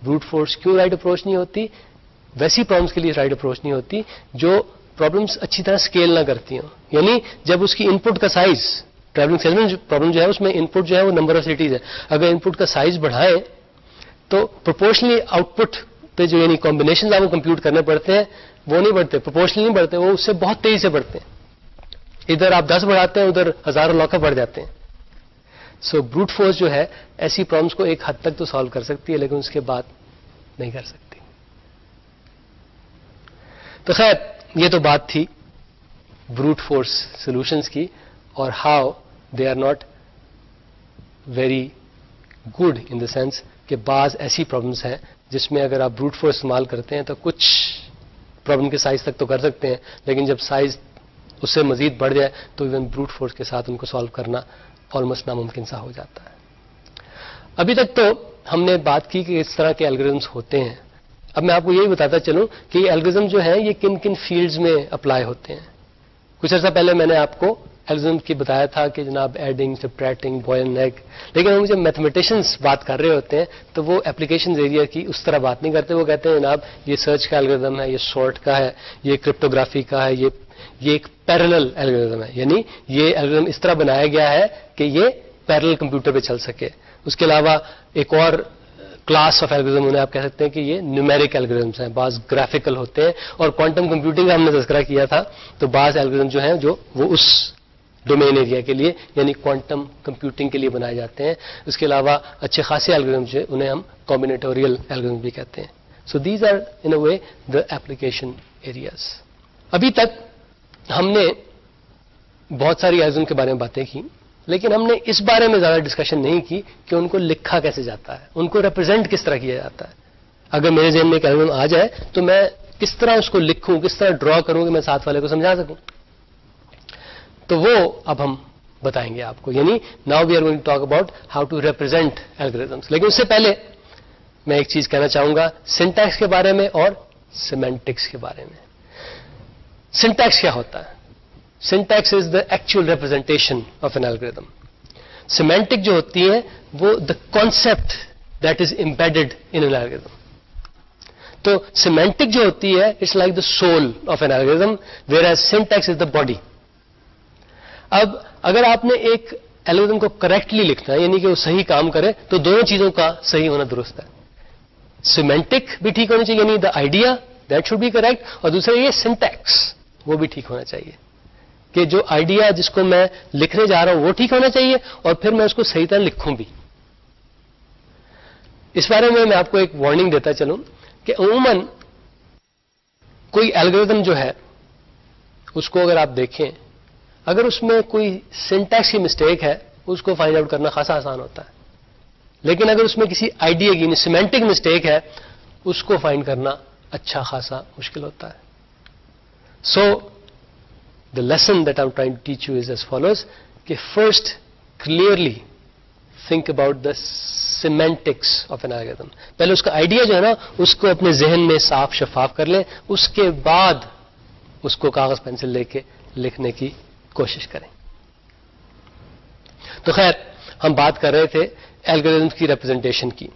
Brute force کیوں رائٹ اپروچ نہیں ہوتی؟ ویسی پرابلمس کے لیے رائٹ اپروچ نہیں ہوتی جو پرابلمس اچھی طرح اسکیل نہ کرتی ہوں. یعنی جب اس کی ان پٹ کا سائز، ٹریولنگ سیلز پرابلم جو ہے اس میں ان پٹ جو ہے وہ نمبر آف سٹیز ہے، اگر ان پٹ کا سائز بڑھائے تو پروپورشنلی آؤٹ پٹ پہ جو یعنی کمبینیشن آپ کو کمپیوٹ کرنے پڑتے ہیں وہ نہیں بڑھتے، پروپورشنلی نہیں بڑھتے، وہ اس سے بہت تیزی سے بڑھتے ہیں. ادھر آپ 10 بڑھاتے ہیں ادھر ہزاروں لاکھوں بڑھ جاتے ہیں. سو بروٹ فورس جو ہے ایسی پرابلمس کو ایک حد تک تو سالو کر سکتی ہے لیکن اس کے بعد نہیں کر سکتی. تو خیر یہ تو بات تھی بروٹ فورس سولوشنز کی اور how they are not very good in the sense کہ بعض ایسی پرابلمس ہیں جس میں اگر آپ بروٹ فورس استعمال کرتے ہیں تو کچھ پرابلم کے سائز تک تو کر سکتے ہیں، لیکن جب سائز اس سے مزید بڑھ جائے تو ایون بروٹ فورس کے ساتھ ان کو سالو کرنا آلموسٹ ناممکن سا ہو جاتا ہے. ابھی تک تو ہم نے بات کی کہ اس طرح کے الگورتھمز ہوتے ہیں. اب میں آپ کو یہی بتاتا چلوں کہ یہ الگورتھم جو ہے یہ کن کن فیلڈز میں اپلائی ہوتے ہیں. کچھ عرصہ پہلے میں نے آپ کو الگورتھم کی بتایا تھا کہ جناب adding, subtracting, boil and egg, لیکن وہ جب میتھمیٹیشینس بات کر رہے ہوتے ہیں تو وہ اپلیکیشنز ایریا کی اس طرح بات نہیں کرتے. وہ کہتے ہیں جناب یہ سرچ کا الگورتھم ہے، یہ سارٹ کا ہے، یہ کرپٹوگرافی کا ہے، یہ ایک پیرلل الگورتھم ہے. یعنی یہ الگورتھم اس طرح بنایا گیا ہے کہ یہ پیرلل کمپیوٹر پہ چل سکے. اس کے علاوہ ایک اور کلاس آف الگورتھم انہیں آپ کہہ سکتے ہیں کہ یہ نیومیرک الگورتھمس ہیں، بعض گرافیکل ہوتے ہیں. اور کوانٹم کمپیوٹنگ کا ہم نے تذکرہ کیا تھا، تو بعض الگورتھم جو ہیں جو وہ اس ڈومین ایریا کے لیے یعنی کوانٹم کمپیوٹنگ کے لیے بنائے جاتے ہیں. اس کے علاوہ اچھے خاصے الگورتھم جو انہیں ہم کمبینیٹوریل الگورتھم بھی کہتے ہیں. So these are in a way the application areas. ابھی تک ہم نے بہت ساری الگورتھم کے بارے میں باتیں کی، لیکن ہم نے اس بارے میں زیادہ ڈسکشن نہیں کی کہ ان کو لکھا کیسے جاتا ہے، ان کو ریپرزینٹ کس طرح کیا جاتا ہے. اگر میرے ذہن میں ایک الگورتھم آ جائے تو میں کس طرح اس کو لکھوں، کس طرح ڈرا کروں کہ میں ساتھ والے کو سمجھا سکوں. تو وہ اب ہم بتائیں گے آپ کو. یعنی now we are going to talk about how to represent algorithms. لیکن اس سے پہلے میں ایک چیز کہنا چاہوں گا سنٹیکس کے بارے میں اور سیمینٹکس کے بارے میں. سنٹیکس کیا ہوتا ہے؟ Syntax is the actual representation of an algorithm. Semantic جو ہوتی ہے وہ the concept that is embedded in an algorithm. تو سیمینٹک جو ہوتی ہے it's like the soul of an algorithm whereas syntax is the body. اب اگر آپ نے ایک الگورتھم کو کریکٹلی لکھنا ہے یعنی کہ وہ صحیح کام کرے تو دونوں چیزوں کا صحیح ہونا درست ہے. سیمینٹک بھی ٹھیک ہونی چاہیے یعنی the idea that should be correct, اور دوسرا یہ سنٹیکس وہ بھی ٹھیک ہونا چاہیے کہ جو آئیڈیا جس کو میں لکھنے جا رہا ہوں وہ ٹھیک ہونا چاہیے اور پھر میں اس کو صحیح طرح لکھوں بھی. اس بارے میں آپ کو ایک وارننگ دیتا چلوں کہ عموماً کوئی الگورتھم جو ہے اس کو اگر آپ دیکھیں، اگر اس میں کوئی سنٹیکس کی مسٹیک ہے اس کو فائنڈ آؤٹ کرنا خاصا آسان ہوتا ہے. لیکن اگر اس میں کسی آئیڈیا کی سیمینٹک مسٹیک ہے اس کو فائنڈ کرنا اچھا خاصا مشکل ہوتا ہے. سو the lesson that I'm trying to teach you is as follows کہ first clearly think about the semantics of an algorithm. پہلے اس کا آئیڈیا جو ہے نا اس کو اپنے ذہن میں صاف شفاف کر لیں، اس کے بعد اس کو کاغذ پینسل لے کے لکھنے کی کوشش کریں. تو خیر ہم بات کر رہے تھے الگورتھم کی ریپرزنٹیشن کی.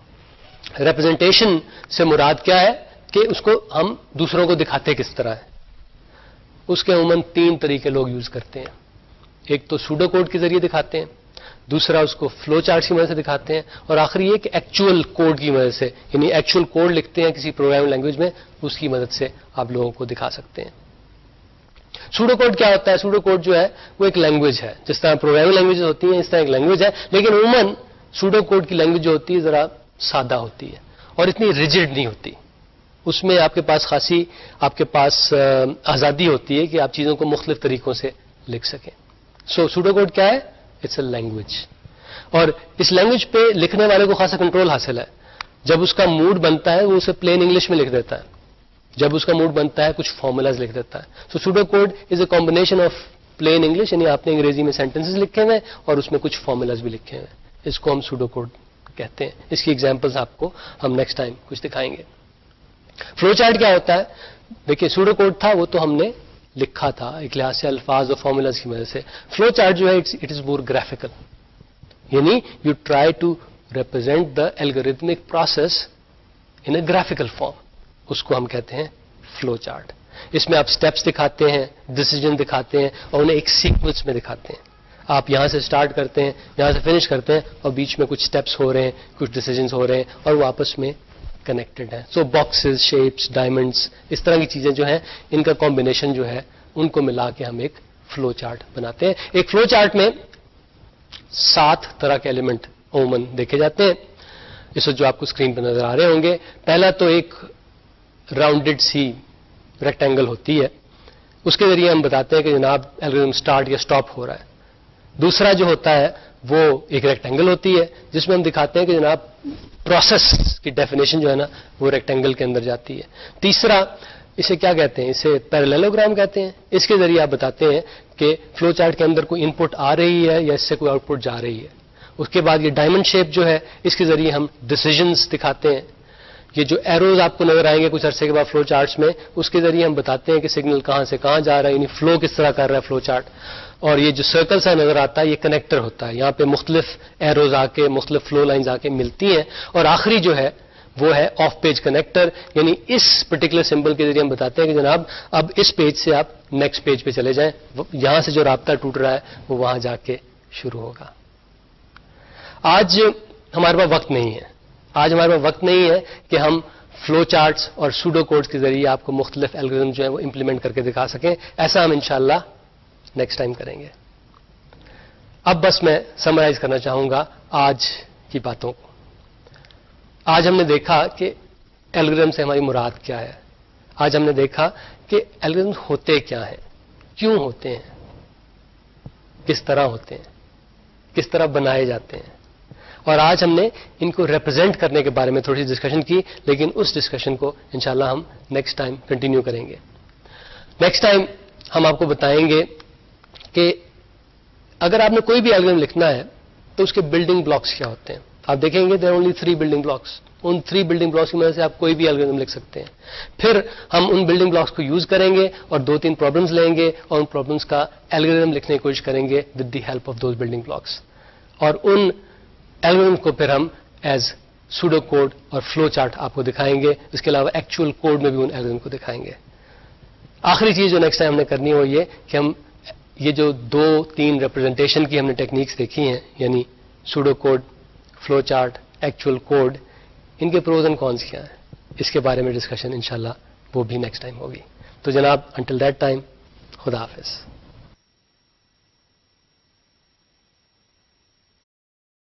ریپرزنٹیشن سے مراد کیا ہے کہ اس کو ہم دوسروں کو دکھاتے کس طرح ہے. اس کے عموماً 3 طریقے لوگ یوز کرتے ہیں. ایک تو سوڈو کوڈ کے ذریعے دکھاتے ہیں، دوسرا اس کو فلو چارٹ کی مدد سے دکھاتے ہیں، اور آخری یہ کہ ایکچوئل کوڈ کی مدد سے یعنی ایکچوئل کوڈ لکھتے ہیں کسی پروگرامنگ لینگویج میں، اس کی مدد سے آپ لوگوں کو دکھا سکتے ہیں. سوڈو کوڈ کیا ہوتا ہے؟ سوڈو کوڈ جو ہے وہ ایک لینگویج ہے، جس طرح پروگرامنگ لینگویج ہوتی ہیں اس طرح ایک لینگویج ہے، لیکن عموماً سوڈو کوڈ کی لینگویج جو ہوتی ہے ذرا سادہ ہوتی ہے اور اتنی ریجڈ نہیں ہوتی. اس میں آپ کے پاس خاصی آپ کے پاس آزادی ہوتی ہے کہ آپ چیزوں کو مختلف طریقوں سے لکھ سکیں. سو سوڈو کوڈ کیا ہے؟ It's a language. اور اس لینگویج پہ لکھنے والے کو خاصا کنٹرول حاصل ہے. جب اس کا موڈ بنتا ہے وہ اسے پلین انگلش میں لکھ دیتا ہے، جب اس کا موڈ بنتا ہے کچھ فارمولاز لکھ دیتا ہے. So pseudo code is a combination of plain English یعنی آپ نے انگریزی میں سینٹینسز لکھے ہوئے اور اس میں کچھ فارمولاز بھی لکھے ہوئے. اس کو ہم سوڈو کوڈ کہتے ہیں. اس کی ایگزامپلس آپ کو ہم نیکسٹ ٹائم کچھ دکھائیں گے. فلو چارٹ کیا ہوتا ہے؟ دیکھیے سوڈو کوڈ تھا وہ تو ہم نے لکھا تھا ایک لحاظ سے الفاظ اور فارمولاز کی مدد سے. فلو چارٹ جو ہے اٹ از مور گرافیکل یعنی you try to represent the algorithmic process in a graphical form. اس کو ہم کہتے ہیں فلو چارٹ. اس میں آپ سٹیپس دکھاتے ہیں، ڈیسیجن دکھاتے ہیں اور انہیں ایک سیکوینس میں دکھاتے ہیں. آپ یہاں سے سٹارٹ کرتے ہیں، یہاں سے فنش کرتے ہیں اور بیچ میں کچھ سٹیپس ہو رہے ہیں، کچھ ڈیسیجنز ہو رہے ہیں اور وہ آپس میں کنیکٹڈ ہیں. سو باکسز، شیپس، ڈائمنڈس، اس طرح کی چیزیں جو ہیں ان کا کمبینیشن جو ہے ان کو ملا کے ہم ایک فلو چارٹ بناتے ہیں. ایک فلو چارٹ میں 7 طرح کے ایلیمنٹ عموماً دیکھے جاتے ہیں. اس وقت جو آپ کو اسکرین پہ نظر آ رہے ہوں گے، پہلا تو ایک راؤنڈڈ سی ریکٹینگل ہوتی ہے، اس کے ذریعے ہم بتاتے ہیں کہ جناب الگورتھم سٹارٹ یا سٹاپ ہو رہا ہے. دوسرا جو ہوتا ہے وہ ایک ریکٹینگل ہوتی ہے جس میں ہم دکھاتے ہیں کہ جناب پروسیس کی ڈیفینیشن جو ہے نا وہ ریکٹینگل کے اندر جاتی ہے. تیسرا اسے کیا کہتے ہیں؟ اسے پیراللیلوگرام کہتے ہیں. اس کے ذریعے آپ بتاتے ہیں کہ فلو چارٹ کے اندر کوئی ان پٹ آ رہی ہے یا اس سے کوئی آؤٹ پٹ جا رہی ہے. اس کے بعد یہ ڈائمنڈ شیپ جو ہے اس کے ذریعے ہم ڈیسیجنز دکھاتے ہیں. یہ جو ایروز آپ کو نظر آئیں گے کچھ عرصے کے بعد فلو چارٹس میں، اس کے ذریعے ہم بتاتے ہیں کہ سگنل کہاں سے کہاں جا رہا ہے، یعنی فلو کس طرح کر رہا ہے فلو چارٹ. اور یہ جو سرکل سا نظر آتا ہے یہ کنیکٹر ہوتا ہے، یہاں پہ مختلف ایروز آ کے مختلف فلو لائنز آ کے ملتی ہیں، اور آخری جو ہے وہ ہے آف پیج کنیکٹر. یعنی اس پرٹیکولر سمبل کے ذریعے ہم بتاتے ہیں کہ جناب اب اس پیج سے آپ نیکسٹ پیج پہ چلے جائیں، یہاں سے جو رابطہ ٹوٹ رہا ہے وہ وہاں جا کے شروع ہوگا. آج ہمارے پاس وقت نہیں ہے، آج ہمارے پاس وقت نہیں ہے کہ ہم فلو چارٹس اور سوڈو کوڈز کے ذریعے آپ کو مختلف الگورتھم جو ہے وہ امپلیمنٹ کر کے دکھا سکیں. ایسا ہم انشاءاللہ نیکسٹ ٹائم کریں گے. اب بس میں سمرائز کرنا چاہوں گا آج کی باتوں کو. آج ہم نے دیکھا کہ الگورتھم سے ہماری مراد کیا ہے. آج ہم نے دیکھا کہ الگورتھم ہوتے کیا ہیں، کیوں ہوتے ہیں، کس طرح ہوتے ہیں، کس طرح بنائے جاتے ہیں. اور آج ہم نے ان کو ریپرزینٹ کرنے کے بارے میں تھوڑی سی ڈسکشن کی، لیکن اس ڈسکشن کو انشاءاللہ ہم نیکسٹ ٹائم کنٹینیو کریں گے. نیکسٹ ٹائم ہم آپ کو بتائیں گے کہ اگر آپ نے کوئی بھی الگورتھم لکھنا ہے تو اس کے بلڈنگ بلاکس کیا ہوتے ہیں. آپ دیکھیں گے دیر اونلی 3 بلڈنگ بلاکس. ان 3 بلڈنگ بلاکس کی مدد سے آپ کوئی بھی الگورتھم لکھ سکتے ہیں. پھر ہم ان بلڈنگ بلاکس کو یوز کریں گے اور 2-3 پرابلمس لیں گے اور ان پرابلمس کا الگورتھم لکھنے کی کوشش کریں گے with the help of those building blocks. اور ان الگورتھم کو پھر ہم ایز سوڈو کوڈ اور فلو چارٹ آپ کو دکھائیں گے. اس کے علاوہ ایکچوئل کوڈ میں بھی ان الگورتھم کو دکھائیں گے. آخری چیز جو نیکسٹ ٹائم ہم نے کرنی ہے وہ یہ کہ ہم یہ جو 2-3 ریپرزنٹیشن کی ہم نے ٹیکنیکس دیکھی ہیں، یعنی pseudo code, flow chart, actual code, ان کے پروز اینڈ کونس کیا ہیں، اس کے بارے میں ڈسکشن انشاءاللہ وہ بھی نیکسٹ ٹائم ہوگی. تو جناب انٹل دیٹ ٹائم خدا حافظ.